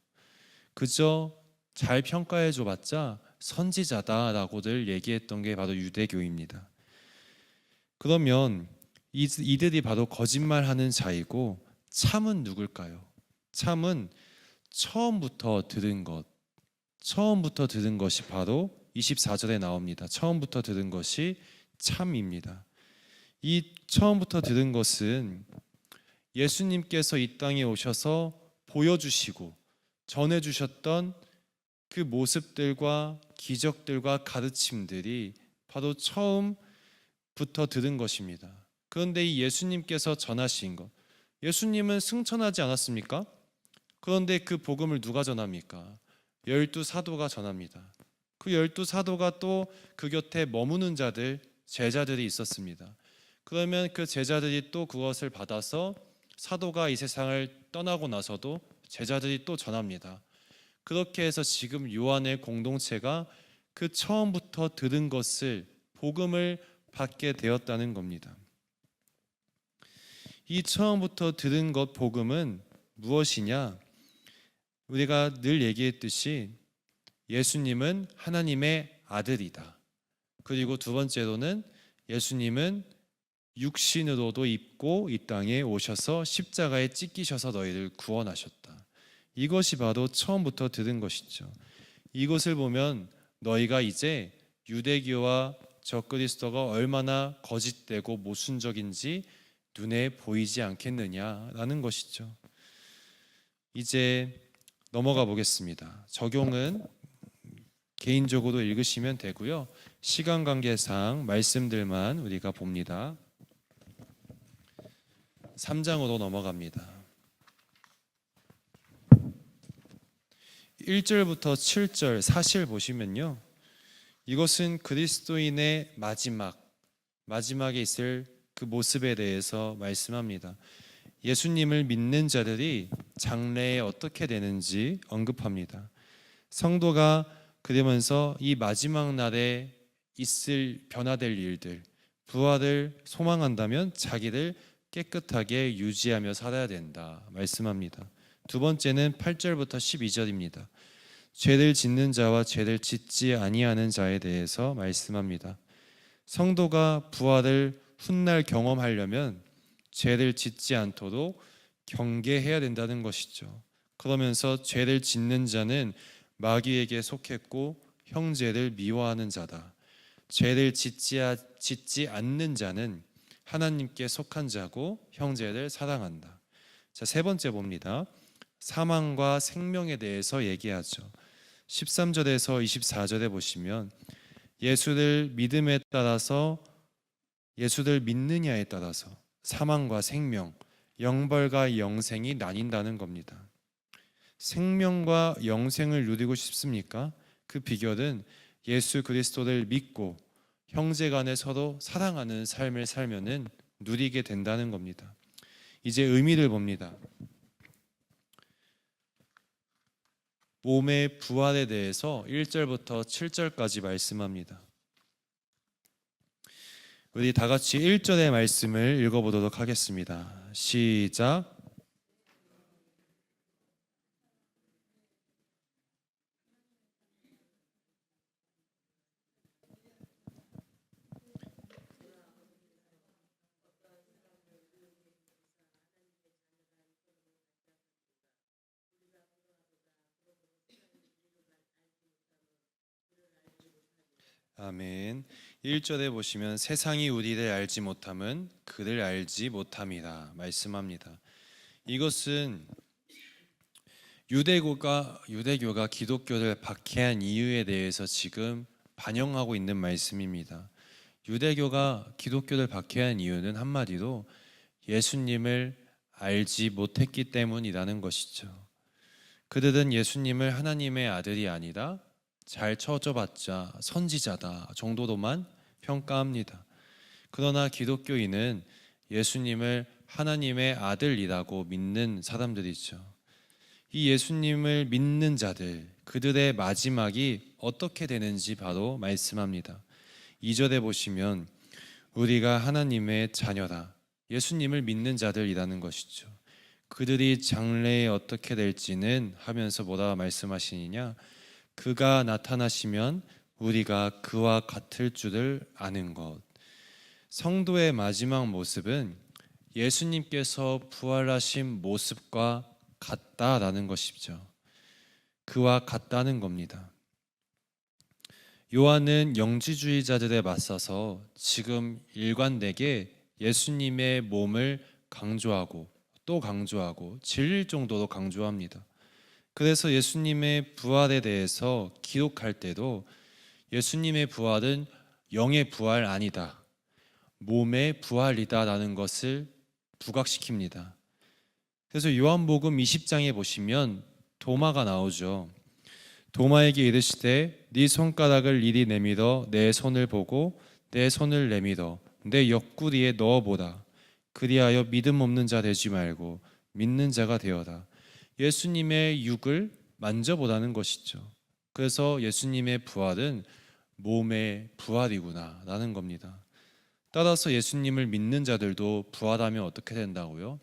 그저 잘 평가해줘봤자 선지자다라고들 얘기했던 게 바로 유대교입니다. 그러면 이들이 바로 거짓말하는 자이고 참은 누굴까요? 참은 처음부터 들은 것이 바로 24절에 나옵니다. 처음부터 들은 것이 참입니다. 이 처음부터 들은 것은 예수님께서 이 땅에 오셔서 보여주시고 전해주셨던 그 모습들과 기적들과 가르침들이 바로 처음부터 들은 것입니다. 그런데 이 예수님께서 전하신 것, 예수님은 승천하지 않았습니까? 그런데 그 복음을 누가 전합니까? 12사도가 전합니다. 그 12사도가 또 그 곁에 머무는 자들, 제자들이 있었습니다. 그러면 그 제자들이 또 그것을 받아서 사도가 이 세상을 떠나고 나서도 제자들이 또 전합니다. 그렇게 해서 지금 요한의 공동체가 그 처음부터 들은 것을, 복음을 받게 되었다는 겁니다. 이 처음부터 들은 것, 복음은 무엇이냐? 우리가 늘 얘기했듯이 예수님은 하나님의 아들이다. 그리고 두 번째로는 예수님은 육신으로도 입고 이 땅에 오셔서 십자가에 찢기셔서 너희를 구원하셨다. 이것이 바로 처음부터 들은 것이죠. 이것을 보면 너희가 이제 유대교와 적그리스도가 얼마나 거짓되고 모순적인지 눈에 보이지 않겠느냐라는 것이죠. 이제 넘어가 보겠습니다. 적용은 개인적으로 읽으시면 되고요. 시간 관계상 말씀들만 우리가 봅니다. 3장으로 넘어갑니다. 1절부터 7절 사실 보시면요, 이것은 그리스도인의 마지막에 있을 그 모습에 대해서 말씀합니다. 예수님을 믿는 자들이 장래에 어떻게 되는지 언급합니다. 성도가 그러면서 이 마지막 날에 있을 변화될 일들, 부활을 소망한다면 자기를 깨끗하게 유지하며 살아야 된다 말씀합니다. 두 번째는 8절부터 12절입니다. 죄를 짓는 자와 죄를 짓지 아니하는 자에 대해서 말씀합니다. 성도가 부활을 훗날 경험하려면 죄를 짓지 않도록 경계해야 된다는 것이죠. 그러면서 죄를 짓는 자는 마귀에게 속했고 형제를 미워하는 자다. 죄를 짓지 않는 자는 하나님께 속한 자고 형제를 사랑한다. 자, 세 번째 봅니다. 사망과 생명에 대해서 얘기하죠. 13절에서 24절에 보시면 예수를 믿느냐에 따라서 사망과 생명, 영벌과 영생이 나뉜다는 겁니다. 생명과 영생을 누리고 싶습니까? 그 비결은 예수 그리스도를 믿고 형제간에 서로 사랑하는 삶을 살면은 누리게 된다는 겁니다. 이제 의미를 봅니다. 몸의 부활에 대해서 1절부터 7절까지 말씀합니다. 우리 다 같이 1절의 말씀을 읽어보도록 하겠습니다. 시작. 아멘. 1절에 보시면 세상이 우리를 알지 못함은 그를 알지 못함이라 말씀합니다. 이것은 유대교가 기독교를 박해한 이유에 대해서 지금 반영하고 있는 말씀입니다. 유대교가 기독교를 박해한 이유는 한마디로 예수님을 알지 못했기 때문이라는 것이죠. 그들은 예수님을 하나님의 아들이 아니라 잘 쳐줘봤자 선지자다 정도로만 평가합니다. 그러나 기독교인은 예수님을 하나님의 아들이라고 믿는 사람들이죠. 이 예수님을 믿는 자들, 그들의 마지막이 어떻게 되는지 바로 말씀합니다. 2절에 보시면 우리가 하나님의 자녀다, 예수님을 믿는 자들이라는 것이죠. 그들이 장래에 어떻게 될지는 하면서 뭐라 말씀하시느냐, 그가 나타나시면 우리가 그와 같을 줄을 아는 것. 성도의 마지막 모습은 예수님께서 부활하신 모습과 같다라는 것이죠. 그와 같다는 겁니다. 요한은 영지주의자들에 맞서서 지금 일관되게 예수님의 몸을 강조하고 또 강조하고 질릴 정도로 강조합니다. 그래서 예수님의 부활에 대해서 기록할 때도 예수님의 부활은 영의 부활 아니다, 몸의 부활이다라는 것을 부각시킵니다. 그래서 요한복음 20장에 보시면 도마가 나오죠. 도마에게 이르시되 네 손가락을 이리 내밀어 내 손을 보고 내 손을 내밀어 내 옆구리에 넣어보라. 그리하여 믿음 없는 자 되지 말고 믿는 자가 되어라. 예수님의 육을 만져보라는 것이죠. 그래서 예수님의 부활은 몸의 부활이구나 라는 겁니다. 따라서 예수님을 믿는 자들도 부활하면 어떻게 된다고요?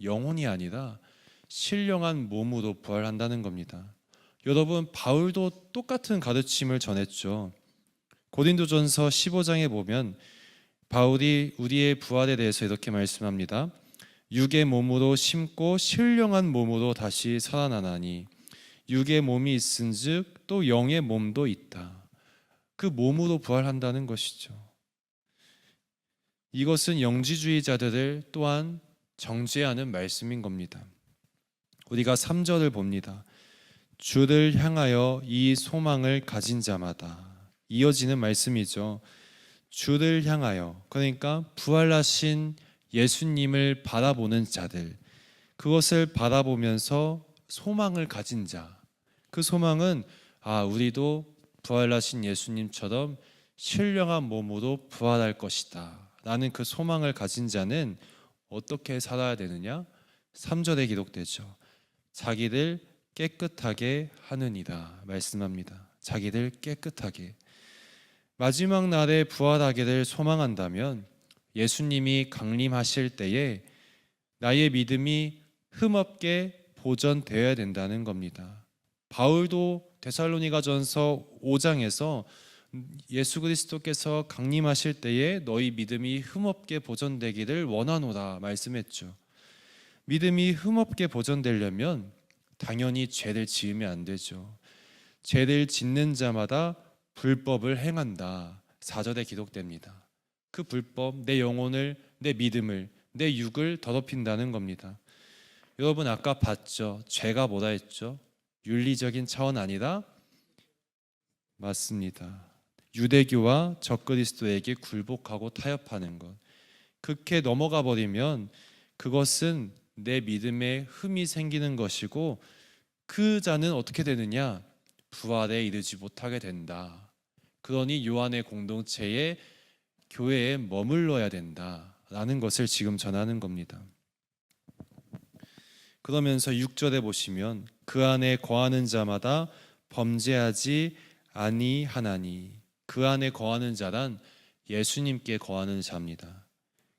영혼이 아니라 신령한 몸으로 부활한다는 겁니다. 여러분, 바울도 똑같은 가르침을 전했죠. 고린도전서 15장에 보면 바울이 우리의 부활에 대해서 이렇게 말씀합니다. 육의 몸으로 심고 신령한 몸으로 다시 살아나나니 육의 몸이 있은즉 또 영의 몸도 있다. 그 몸으로 부활한다는 것이죠. 이것은 영지주의자들을 또한 정죄하는 말씀인 겁니다. 우리가 3절을 봅니다. 주를 향하여 이 소망을 가진 자마다, 이어지는 말씀이죠. 주를 향하여, 그러니까 부활하신 예수님을 바라보는 자들, 그것을 바라보면서 소망을 가진 자, 그 소망은 우리도 부활하신 예수님처럼 신령한 몸으로 부활할 것이다 라는 그 소망을 가진 자는 어떻게 살아야 되느냐? 3절에 기록되죠. 자기들 깨끗하게 하느니라 말씀합니다. 자기들 깨끗하게. 마지막 날에 부활하기를 소망한다면 예수님이 강림하실 때에 나의 믿음이 흠없게 보존되어야 된다는 겁니다. 바울도 데살로니가전서 5장에서 예수 그리스도께서 강림하실 때에 너희 믿음이 흠없게 보존되기를 원하노라 말씀했죠. 믿음이 흠없게 보존되려면 당연히 죄를 지으면 안 되죠. 죄를 짓는 자마다 불법을 행한다. 4절에 기록됩니다. 그 불법, 내 영혼을, 내 믿음을, 내 육을 더럽힌다는 겁니다. 여러분 아까 봤죠? 죄가 뭐라 했죠? 윤리적인 차원 아니라 맞습니다. 유대교와 적그리스도에게 굴복하고 타협하는 것. 그렇게 넘어가 버리면 그것은 내 믿음에 흠이 생기는 것이고 그 자는 어떻게 되느냐? 부활에 이르지 못하게 된다. 그러니 요한의 공동체에 교회에 머물러야 된다라는 것을 지금 전하는 겁니다. 그러면서 6절에 보시면 그 안에 거하는 자마다 범죄하지 아니하나니, 그 안에 거하는 자란 예수님께 거하는 자입니다.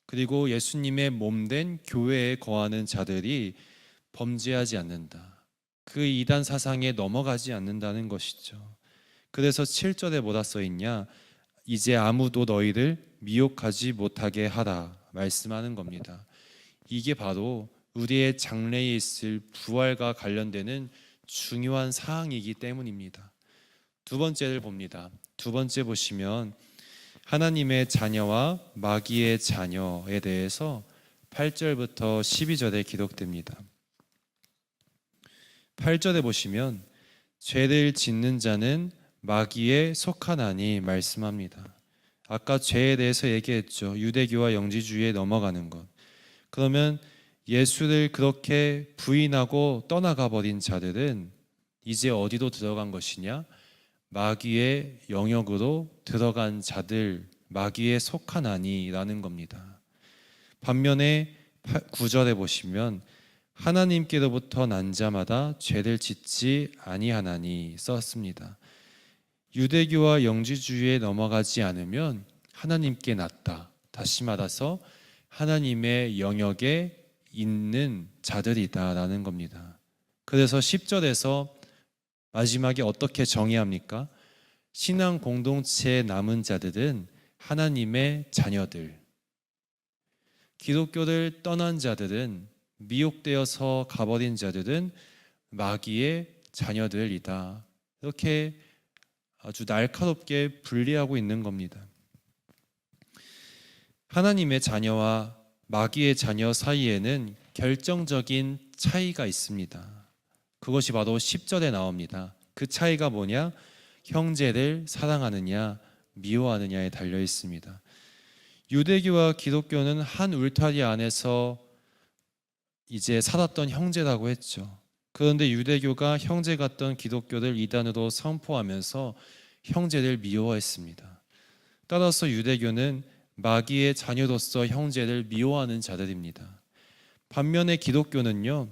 그리고 예수님의 몸된 교회에 거하는 자들이 범죄하지 않는다. 그 이단 사상에 넘어가지 않는다는 것이죠. 그래서 7절에 뭐라 써 있냐? 이제 아무도 너희를 미혹하지 못하게 하라 말씀하는 겁니다. 이게 바로 우리의 장래에 있을 부활과 관련되는 중요한 사항이기 때문입니다. 두 번째를 봅니다. 두 번째 보시면 하나님의 자녀와 마귀의 자녀에 대해서 8절부터 12절에 기록됩니다. 8절에 보시면 죄를 짓는 자는 마귀에 속하나니 말씀합니다. 아까 죄에 대해서 얘기했죠. 유대교와 영지주의에 넘어가는 것. 그러면 예수를 그렇게 부인하고 떠나가 버린 자들은 이제 어디로 들어간 것이냐? 마귀의 영역으로 들어간 자들, 마귀에 속하나니라는 겁니다. 반면에 9절에 보시면 하나님께로부터 난 자마다 죄를 짓지 아니하나니 썼습니다. 유대교와 영지주의에 넘어가지 않으면 하나님께 났다. 다시 말해서 하나님의 영역에 있는 자들이다라는 겁니다. 그래서 10절에서 마지막에 어떻게 정의합니까? 신앙 공동체에 남은 자들은 하나님의 자녀들, 기독교를 떠난 자들은, 미혹되어서 가버린 자들은 마귀의 자녀들이다. 이렇게 아주 날카롭게 분리하고 있는 겁니다. 하나님의 자녀와 마귀의 자녀 사이에는 결정적인 차이가 있습니다. 그것이 바로 10절에 나옵니다. 그 차이가 뭐냐? 형제를 사랑하느냐 미워하느냐에 달려 있습니다. 유대교와 기독교는 한 울타리 안에서 이제 살았던 형제라고 했죠. 그런데 유대교가 형제 같던 기독교를 이단으로 선포하면서 형제를 미워했습니다. 따라서 유대교는 마귀의 자녀로서 형제를 미워하는 자들입니다. 반면에 기독교는요,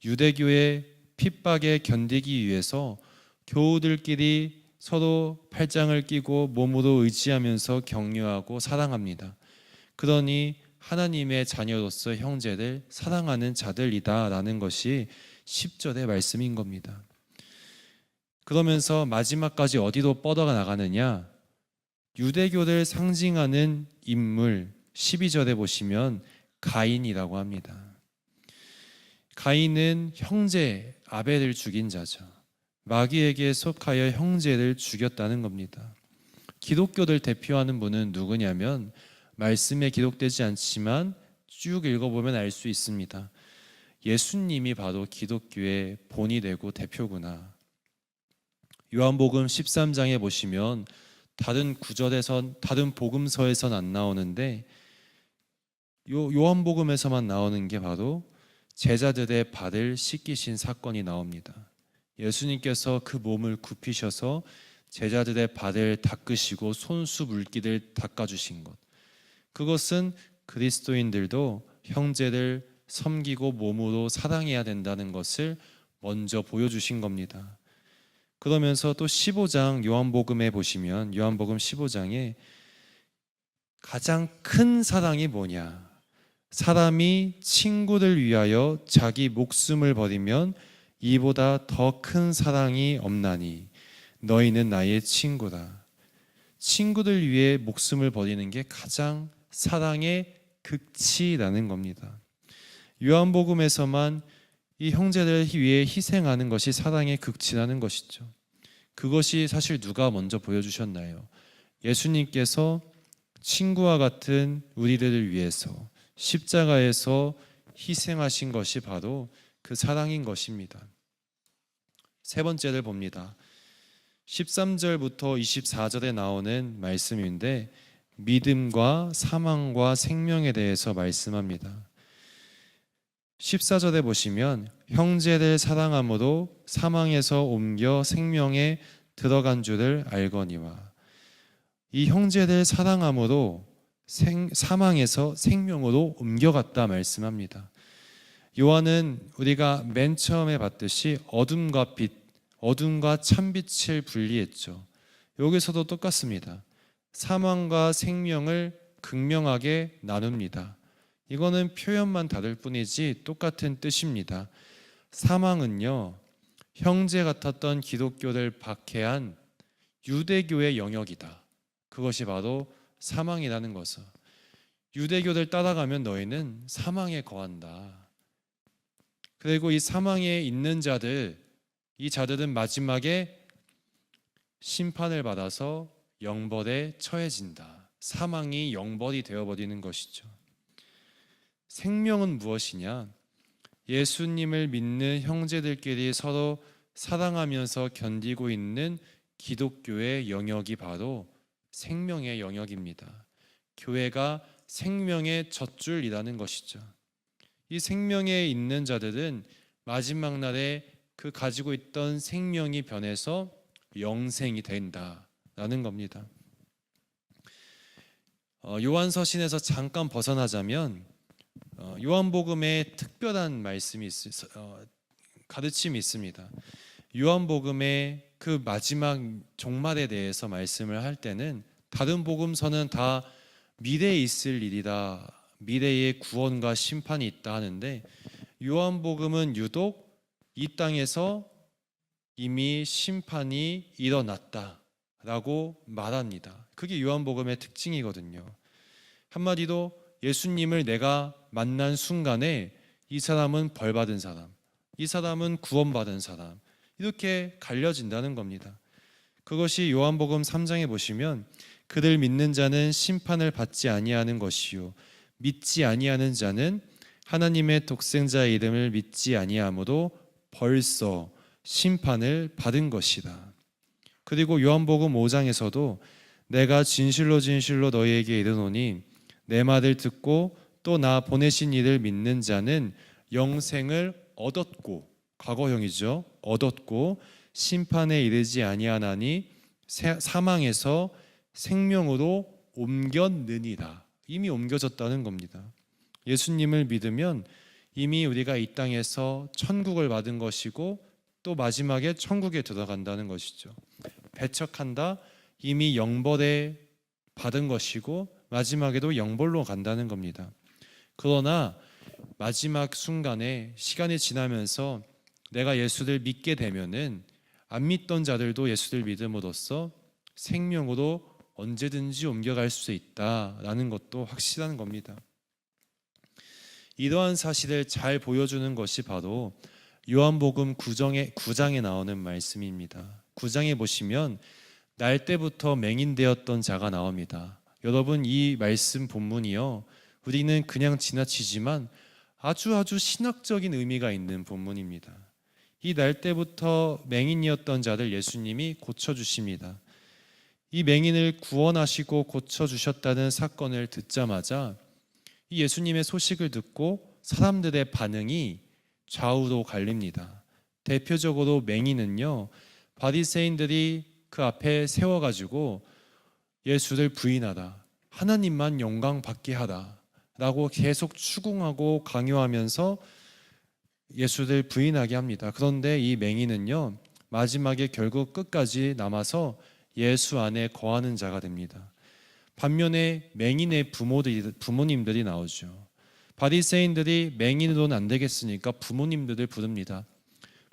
유대교의 핍박에 견디기 위해서 교우들끼리 서로 팔짱을 끼고 몸으로 의지하면서 격려하고 사랑합니다. 그러니 하나님의 자녀로서 형제를 사랑하는 자들이다라는 것이 10절의 말씀인 겁니다. 그러면서 마지막까지 어디로 뻗어가 나가느냐? 유대교를 상징하는 인물 12절에 보시면 가인이라고 합니다. 가인은 형제 아벨을 죽인 자죠. 마귀에게 속하여 형제를 죽였다는 겁니다. 기독교를 대표하는 분은 누구냐면 말씀에 기록되지 않지만 쭉 읽어보면 알 수 있습니다. 예수님이 바로 기독교의 본이 되고 대표구나. 요한복음 13장에 보시면 다른 복음서에선 안 나오는데 요한복음에서만 나오는 게 바로 제자들의 발을 씻기신 사건이 나옵니다. 예수님께서 그 몸을 굽히셔서 제자들의 발을 닦으시고 손수 물기를 닦아주신 것, 그것은 그리스도인들도 형제를 섬기고 몸으로 사랑해야 된다는 것을 먼저 보여주신 겁니다. 그러면서 또 15장 요한복음에 보시면 요한복음 15장에 가장 큰 사랑이 뭐냐? 사람이 친구를 위하여 자기 목숨을 버리면 이보다 더 큰 사랑이 없나니 너희는 나의 친구다. 친구들 위해 목숨을 버리는 게 가장 사랑의 극치라는 겁니다. 요한복음에서만 이 형제를 위해 희생하는 것이 사랑의 극치라는 것이죠. 그것이 사실 누가 먼저 보여주셨나요? 예수님께서 친구와 같은 우리들을 위해서 십자가에서 희생하신 것이 바로 그 사랑인 것입니다. 세 번째를 봅니다. 13절부터 24절에 나오는 말씀인데 믿음과 사망과 생명에 대해서 말씀합니다. 14절에 보시면 형제를 사랑함으로 사망에서 옮겨 생명에 들어간 줄을 알거니와, 이 형제를 사랑함으로 사망에서 생명으로 옮겨갔다 말씀합니다. 요한은 우리가 맨 처음에 봤듯이 어둠과 빛, 어둠과 참빛을 분리했죠. 여기서도 똑같습니다. 사망과 생명을 극명하게 나눕니다. 이거는 표현만 다를 뿐이지 똑같은 뜻입니다. 사망은요, 형제 같았던 기독교를 박해한 유대교의 영역이다. 그것이 바로 사망이라는 것을. 유대교를 따라가면 너희는 사망에 거한다. 그리고 이 사망에 있는 자들, 이 자들은 마지막에 심판을 받아서 영벌에 처해진다. 사망이 영벌이 되어버리는 것이죠. 생명은 무엇이냐? 예수님을 믿는 형제들끼리 서로 사랑하면서 견디고 있는 기독교의 영역이 바로 생명의 영역입니다. 교회가 생명의 젖줄이라는 것이죠. 이 생명에 있는 자들은 마지막 날에 그 가지고 있던 생명이 변해서 영생이 된다라는 겁니다. 요한서신에서 잠깐 벗어나자면 요한복음에 특별한 말씀이 가르침이 있습니다. 요한복음의 그 마지막 종말에 대해서 말씀을 할 때는 다른 복음서는 다 미래에 있을 일이다, 미래의 구원과 심판이 있다 하는데 요한복음은 유독 이 땅에서 이미 심판이 일어났다라고 말합니다. 그게 요한복음의 특징이거든요. 한마디로 예수님을 내가 만난 순간에 이 사람은 벌받은 사람, 이 사람은 구원받은 사람, 이렇게 갈려진다는 겁니다. 그것이 요한복음 3장에 보시면 그를 믿는 자는 심판을 받지 아니하는 것이요 믿지 아니하는 자는 하나님의 독생자의 이름을 믿지 아니하므로 벌써 심판을 받은 것이다. 그리고 요한복음 5장에서도 내가 진실로 진실로 너희에게 이르노니 내 말을 듣고 또 나 보내신 이를 믿는 자는 영생을 얻었고, 과거형이죠. 얻었고 심판에 이르지 아니하나니 사망에서 생명으로 옮겼느니라. 이미 옮겨졌다는 겁니다. 예수님을 믿으면 이미 우리가 이 땅에서 천국을 받은 것이고 또 마지막에 천국에 들어간다는 것이죠. 배척한다, 이미 영벌에 받은 것이고 마지막에도 영벌로 간다는 겁니다. 그러나 마지막 순간에 시간이 지나면서 내가 예수를 믿게 되면은 안 믿던 자들도 예수를 믿음으로써 생명으로 언제든지 옮겨갈 수 있다라는 것도 확실한 겁니다. 이러한 사실을 잘 보여주는 것이 바로 요한복음 9장에 나오는 말씀입니다. 9장에 보시면 날 때부터 맹인되었던 자가 나옵니다. 여러분, 이 말씀 본문이요, 우리는 그냥 지나치지만 아주 신학적인 의미가 있는 본문입니다. 이 날 때부터 맹인이었던 자를 예수님이 고쳐주십니다. 이 맹인을 구원하시고 고쳐주셨다는 사건을 듣자마자 이 예수님의 소식을 듣고 사람들의 반응이 좌우로 갈립니다. 대표적으로 맹인은요, 바리새인들이 그 앞에 세워가지고 예수를 부인하라, 하나님만 영광 받게 하라 라고 계속 추궁하고 강요하면서 예수를 부인하게 합니다. 그런데 이 맹인은요, 마지막에 결국 끝까지 남아서 예수 안에 거하는 자가 됩니다. 반면에 맹인의 부모님들이 나오죠. 바리새인들이 맹인으로는 안 되겠으니까 부모님들을 부릅니다.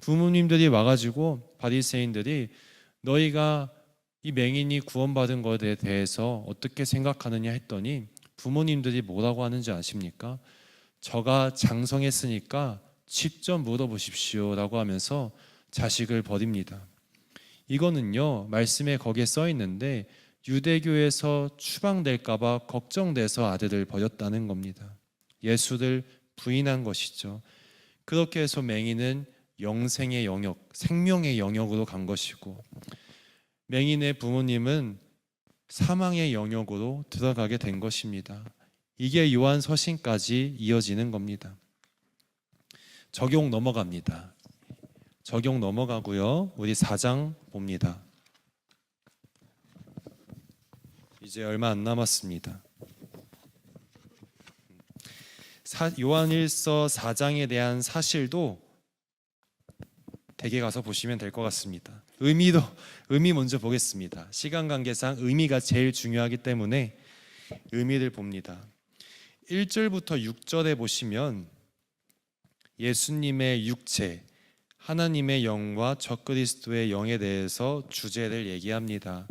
부모님들이 와가지고 바리새인들이 너희가 이 맹인이 구원받은 것에 대해서 어떻게 생각하느냐 했더니 부모님들이 뭐라고 하는지 아십니까? 저가 장성했으니까 직접 물어보십시오 라고 하면서 자식을 버립니다. 이거는요, 말씀에 거기에 써 있는데 유대교에서 추방될까 봐 걱정돼서 아들을 버렸다는 겁니다. 예수를 부인한 것이죠. 그렇게 해서 맹인은 영생의 영역, 생명의 영역으로 간 것이고, 맹인의 부모님은 사망의 영역으로 들어가게 된 것입니다. 이게 요한 서신까지 이어지는 겁니다. 적용 넘어갑니다. 적용 넘어가고요, 우리 4장 봅니다. 이제 얼마 안 남았습니다. 요한일서 4장에 대한 사실도 댁에 가서 보시면 될 것 같습니다. 의미 먼저 보겠습니다. 시간 관계상 의미가 제일 중요하기 때문에 의미를 봅니다. 1절부터 6절에 보시면 예수님의 육체, 하나님의 영과 적그리스도의 영에 대해서 주제를 얘기합니다.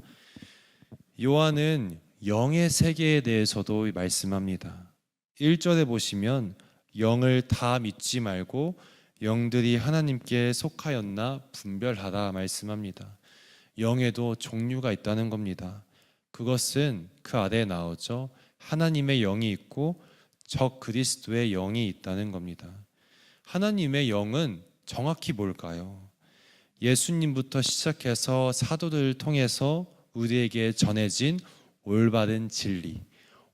요한은 영의 세계에 대해서도 말씀합니다. 1절에 보시면 영을 다 믿지 말고 영들이 하나님께 속하였나 분별하라 말씀합니다. 영에도 종류가 있다는 겁니다. 그것은 그 아래에 나오죠. 하나님의 영이 있고 적그리스도의 영이 있다는 겁니다. 하나님의 영은 정확히 뭘까요? 예수님부터 시작해서 사도들을 통해서 우리에게 전해진 올바른 진리,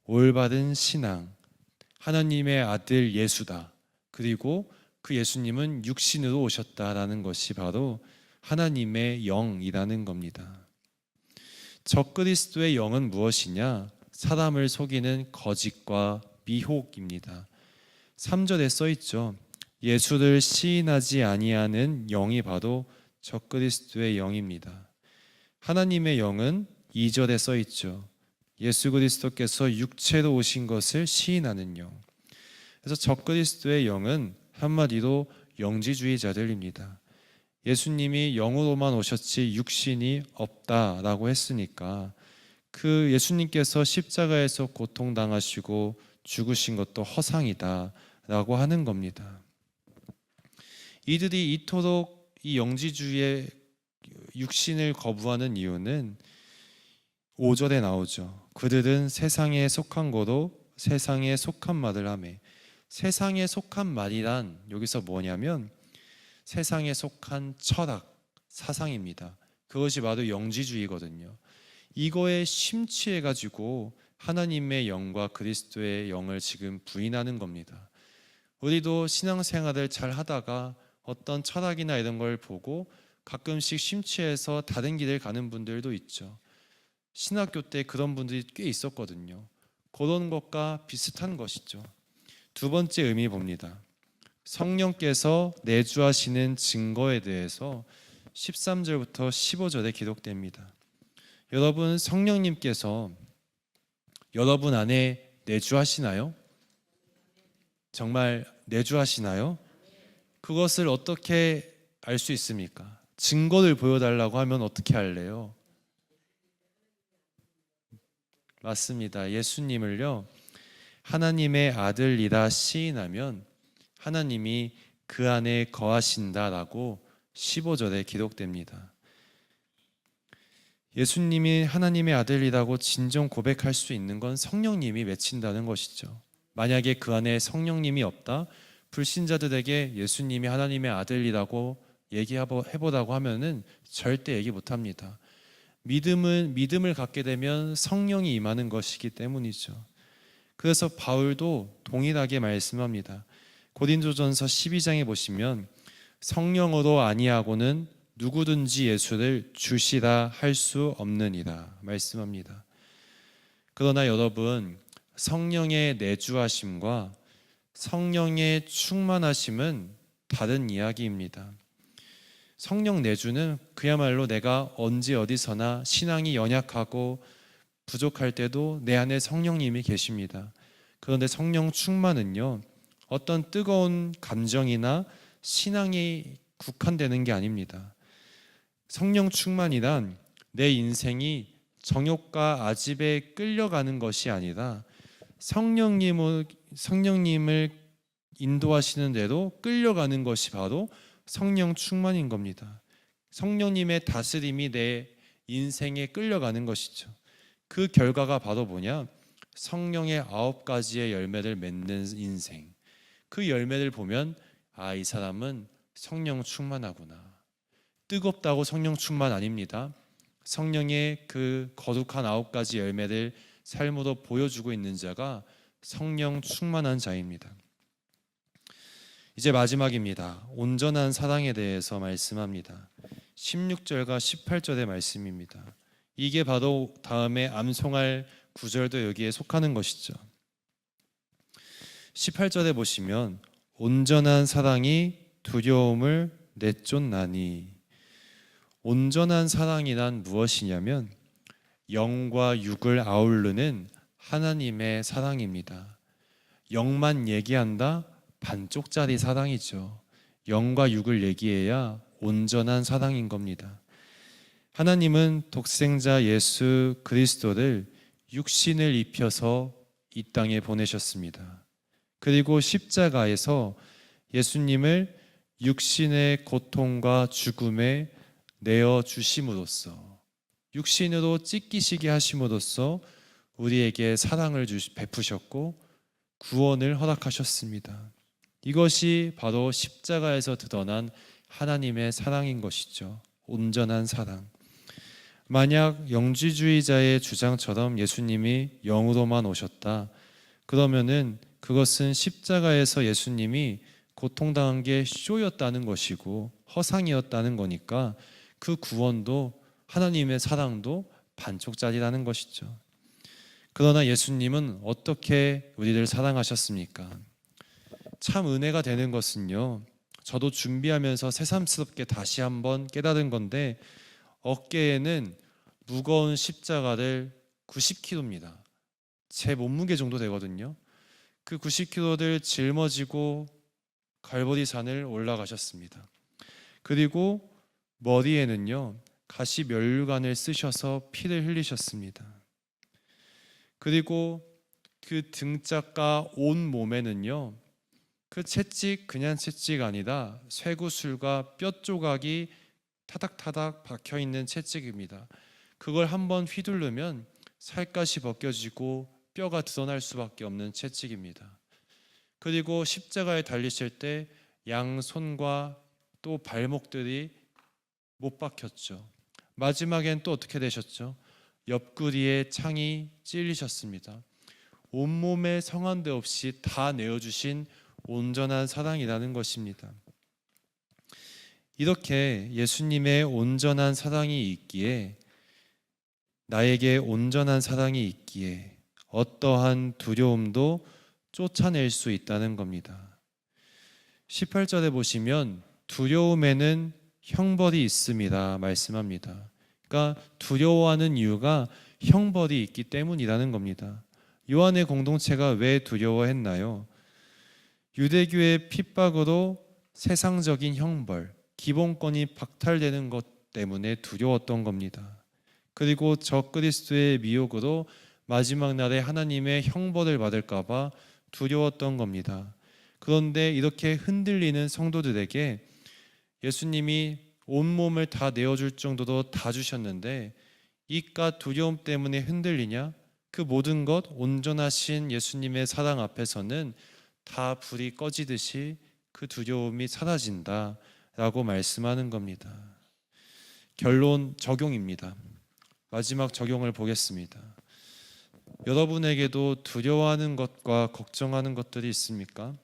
올바른 신앙, 하나님의 아들 예수다. 그리고 그 예수님은 육신으로 오셨다라는 것이 바로 하나님의 영이라는 겁니다. 적그리스도의 영은 무엇이냐? 사람을 속이는 거짓과 미혹입니다. 3절에 써 있죠. 예수를 시인하지 아니하는 영이 바로 적그리스도의 영입니다. 하나님의 영은 2절에 써 있죠. 예수 그리스도께서 육체로 오신 것을 시인하는 영. 그래서 적그리스도의 영은 한마디로 영지주의자들입니다. 예수님이 영으로만 오셨지 육신이 없다라고 했으니까 그 예수님께서 십자가에서 고통당하시고 죽으신 것도 허상이다라고 하는 겁니다. 이들이 이토록 이 영지주의의 육신을 거부하는 이유는 5절에 나오죠. 그들은 세상에 속한 거로 세상에 속한 말을 하매. 세상에 속한 말이란 여기서 뭐냐면 세상에 속한 철학, 사상입니다. 그것이 바로 영지주의거든요. 이거에 심취해가지고 하나님의 영과 그리스도의 영을 지금 부인하는 겁니다. 우리도 신앙생활을 잘 하다가 어떤 철학이나 이런 걸 보고 가끔씩 심취해서 다른 길을 가는 분들도 있죠. 신학교 때 그런 분들이 꽤 있었거든요. 그런 것과 비슷한 것이죠. 두 번째 의미 봅니다. 성령께서 내주하시는 증거에 대해서 13절부터 15절에 기록됩니다. 여러분, 성령님께서 여러분 안에 내주하시나요? 정말 내주하시나요? 그것을 어떻게 알 수 있습니까? 증거를 보여달라고 하면 어떻게 할래요? 맞습니다. 예수님을요, 하나님의 아들이라 시인하면 하나님이 그 안에 거하신다라고 15절에 기록됩니다. 예수님이 하나님의 아들이라고 진정 고백할 수 있는 건 성령님이 맺힌다는 것이죠. 만약에 그 안에 성령님이 없다, 불신자들에게 예수님이 하나님의 아들이라고 얘기해보라고 하면은 절대 얘기 못합니다. 믿음을 갖게 되면 성령이 임하는 것이기 때문이죠. 그래서 바울도 동일하게 말씀합니다. 고린도전서 12장에 보시면 성령으로 아니하고는 누구든지 예수를 주시라 할 수 없느니라 말씀합니다. 그러나 여러분, 성령의 내주하심과 성령의 충만하심은 다른 이야기입니다. 성령 내주는 그야말로 내가 언제 어디서나 신앙이 연약하고 부족할 때도 내 안에 성령님이 계십니다. 그런데 성령 충만은요, 어떤 뜨거운 감정이나 신앙이 국한되는 게 아닙니다. 성령 충만이란 내 인생이 정욕과 아집에 끌려가는 것이 아니라 성령님을 인도하시는 대로 끌려가는 것이 바로 성령 충만인 겁니다. 성령님의 다스림이 내 인생에 끌려가는 것이죠. 그 결과가 바로 뭐냐? 성령의 9가지의 열매를 맺는 인생. 그 열매를 보면 이 사람은 성령 충만하구나. 뜨겁다고 성령 충만 아닙니다. 성령의 그 거룩한 9가지 열매를 삶으로 보여주고 있는 자가 성령 충만한 자입니다. 이제 마지막입니다. 온전한 사랑에 대해서 말씀합니다. 16절과 18절의 말씀입니다. 이게 바로 다음에 암송할 구절도 여기에 속하는 것이죠. 18절에 보시면 온전한 사랑이 두려움을 내쫓나니, 온전한 사랑이란 무엇이냐면 영과 육을 아우르는 하나님의 사랑입니다. 영만 얘기한다? 반쪽짜리 사랑이죠. 영과 육을 얘기해야 온전한 사랑인 겁니다. 하나님은 독생자 예수 그리스도를 육신을 입혀서 이 땅에 보내셨습니다. 그리고 십자가에서 예수님을 육신의 고통과 죽음에 내어 주심으로써, 육신으로 찢기시게 하심으로써 우리에게 사랑을 베푸셨고 구원을 허락하셨습니다. 이것이 바로 십자가에서 드러난 하나님의 사랑인 것이죠. 온전한 사랑. 만약 영지주의자의 주장처럼 예수님이 영으로만 오셨다, 그러면은 그것은 십자가에서 예수님이 고통당한 게 쇼였다는 것이고 허상이었다는 거니까 그 구원도, 하나님의 사랑도 반쪽짜리라는 것이죠. 그러나 예수님은 어떻게 우리를 사랑하셨습니까? 참 은혜가 되는 것은요, 저도 준비하면서 새삼스럽게 다시 한번 깨달은 건데, 어깨에는 무거운 십자가를 90kg입니다. 제 몸무게 정도 되거든요. 그 90kg를 짊어지고 갈보리산을 올라가셨습니다. 그리고 머리에는요, 가시 면류관을 쓰셔서 피를 흘리셨습니다. 그리고 그 등짝과 온 몸에는요, 그 채찍, 그냥 채찍 아니라 쇠구슬과 뼈 조각이 타닥타닥 박혀있는 채찍입니다. 그걸 한번 휘두르면 살갗이 벗겨지고 뼈가 드러날 수밖에 없는 채찍입니다. 그리고 십자가에 달리실 때 양손과 또 발목들이 못 박혔죠. 마지막엔 또 어떻게 되셨죠? 옆구리에 창이 찔리셨습니다. 온몸에 성한 데 없이 다 내어주신 온전한 사랑이라는 것입니다. 이렇게 예수님의 온전한 사랑이 있기에, 나에게 온전한 사랑이 있기에 어떠한 두려움도 쫓아낼 수 있다는 겁니다. 18절에 보시면 두려움에는 형벌이 있습니다 말씀합니다. 그러니까 두려워하는 이유가 형벌이 있기 때문이라는 겁니다. 요한의 공동체가 왜 두려워했나요? 유대교의 핍박으로 세상적인 형벌, 기본권이 박탈되는 것 때문에 두려웠던 겁니다. 그리고 적그리스도의 미혹으로 마지막 날에 하나님의 형벌을 받을까 봐 두려웠던 겁니다. 그런데 이렇게 흔들리는 성도들에게 예수님이 온몸을 다 내어줄 정도로 다 주셨는데 이깟 두려움 때문에 흔들리냐? 그 모든 것 온전하신 예수님의 사랑 앞에서는 다 불이 꺼지듯이 그 두려움이 사라진다 라고 말씀하는 겁니다. 결론 적용입니다. 마지막 적용을 보겠습니다. 여러분에게도 두려워하는 것과 걱정하는 것들이 있습니까?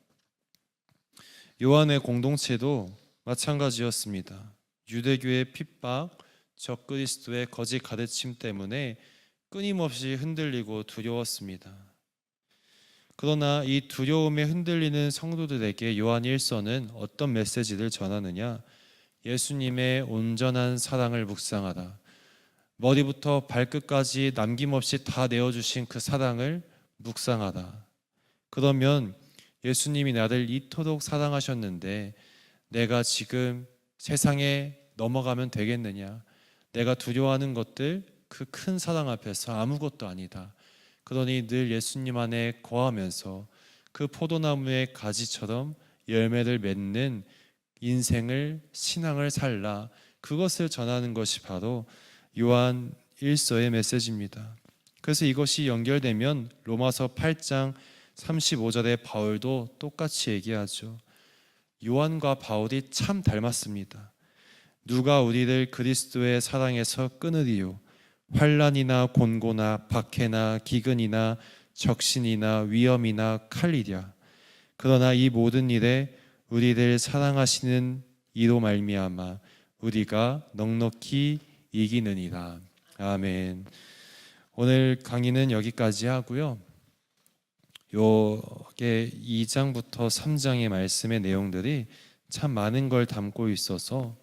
요한의 공동체도 마찬가지였습니다. 유대교의 핍박, 적그리스도의 거짓 가르침 때문에 끊임없이 흔들리고 두려웠습니다. 그러나 이 두려움에 흔들리는 성도들에게 요한 1서는 어떤 메시지를 전하느냐? 예수님의 온전한 사랑을 묵상하라. 머리부터 발끝까지 남김없이 다 내어주신 그 사랑을 묵상하라. 그러면 예수님이 나를 이토록 사랑하셨는데 내가 지금 세상에 넘어가면 되겠느냐? 내가 두려워하는 것들 그 큰 사랑 앞에서 아무것도 아니다. 그러니 늘 예수님 안에 거하면서 그 포도나무의 가지처럼 열매를 맺는 인생을, 신앙을 살라. 그것을 전하는 것이 바로 요한 1서의 메시지입니다. 그래서 이것이 연결되면 로마서 8장 35절에 바울도 똑같이 얘기하죠. 요한과 바울이 참 닮았습니다. 누가 우리를 그리스도의 사랑에서 끊으리요? 환난이나 곤고나 박해나 기근이나 적신이나 위험이나 칼이랴. 그러나 이 모든 일에 우리를 사랑하시는 이로 말미암아 우리가 넉넉히 이기느니라. 아멘. 오늘 강의는 여기까지 하고요. 요게 2장부터 3장의 말씀의 내용들이 참 많은 걸 담고 있어서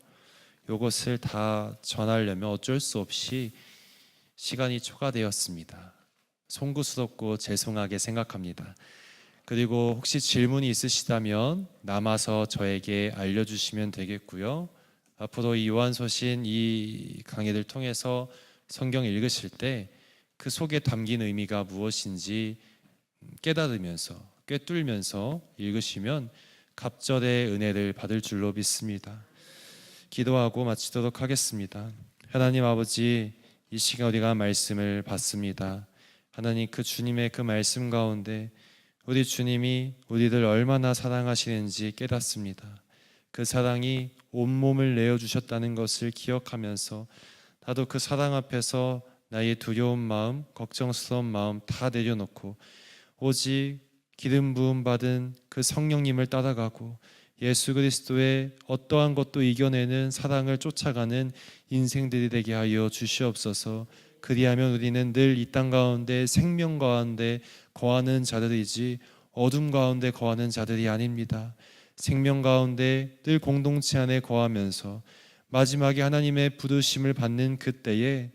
요것을 다 전하려면 어쩔 수 없이 시간이 초과되었습니다. 송구스럽고 죄송하게 생각합니다. 그리고 혹시 질문이 있으시다면 남아서 저에게 알려주시면 되겠고요. 앞으로 이 요한서신 이 강의를 통해서 성경 읽으실 때 그 속에 담긴 의미가 무엇인지 깨달으면서 꿰뚫면서 읽으시면 갑절의 은혜를 받을 줄로 믿습니다. 기도하고 마치도록 하겠습니다. 하나님 아버지, 이 시간 우리가 말씀을 받습니다. 하나님, 그 주님의 그 말씀 가운데 우리 주님이 우리를 얼마나 사랑하시는지 깨닫습니다. 그 사랑이 온몸을 내어주셨다는 것을 기억하면서 나도 그 사랑 앞에서 나의 두려운 마음, 걱정스러운 마음 다 내려놓고 오직 기름 부음 받은 그 성령님을 따라가고 예수 그리스도의 어떠한 것도 이겨내는 사랑을 쫓아가는 인생들이 되게 하여 주시옵소서. 그리하면 우리는 늘 이 땅 가운데 생명 가운데 거하는 자들이지 어둠 가운데 거하는 자들이 아닙니다. 생명 가운데 늘 공동체 안에 거하면서 마지막에 하나님의 부르심을 받는 그때에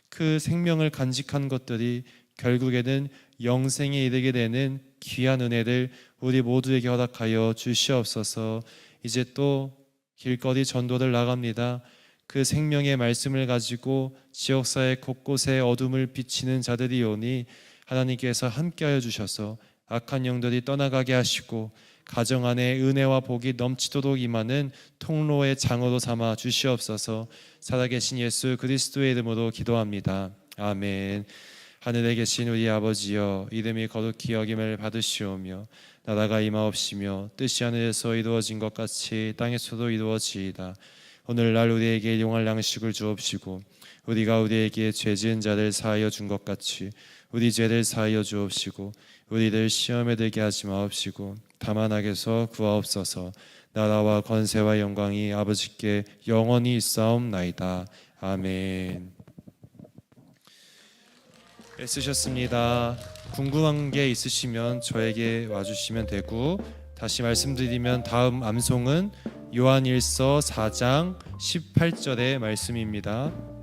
그 생명을 간직한 것들이 결국에는 영생에 이르게 되는 귀한 은혜를 우리 모두에게 허락하여 주시옵소서. 이제 또 길거리 전도를 나갑니다. 그 생명의 말씀을 가지고 지역사회 곳곳에 어둠을 비치는 자들이 오니 하나님께서 함께하여 주셔서 악한 영들이 떠나가게 하시고 가정 안에 은혜와 복이 넘치도록 임하는 통로의 장으로 삼아 주시옵소서. 살아계신 예수 그리스도의 이름으로 기도합니다. 아멘. 하늘에 계신 우리 아버지여, 이름이 거룩히 여김을 받으시오며 나라가 임하옵시며 뜻이 하늘에서 이루어진 것 같이 땅에서도 이루어지이다. 오늘날 우리에게 일용할 양식을 주옵시고 우리가 우리에게 죄 지은 자를 사하여 준 것 같이 우리 죄를 사하여 주옵시고 우리를 시험에 들게 하지 마옵시고 다만 악에서 구하옵소서. 나라와 권세와 영광이 아버지께 영원히 있사옵나이다. 아멘. 애쓰셨습니다. 궁금한 게 있으시면 저에게 와주시면 되고, 다시 말씀드리면 다음 암송은 요한일서 4장 18절의 말씀입니다.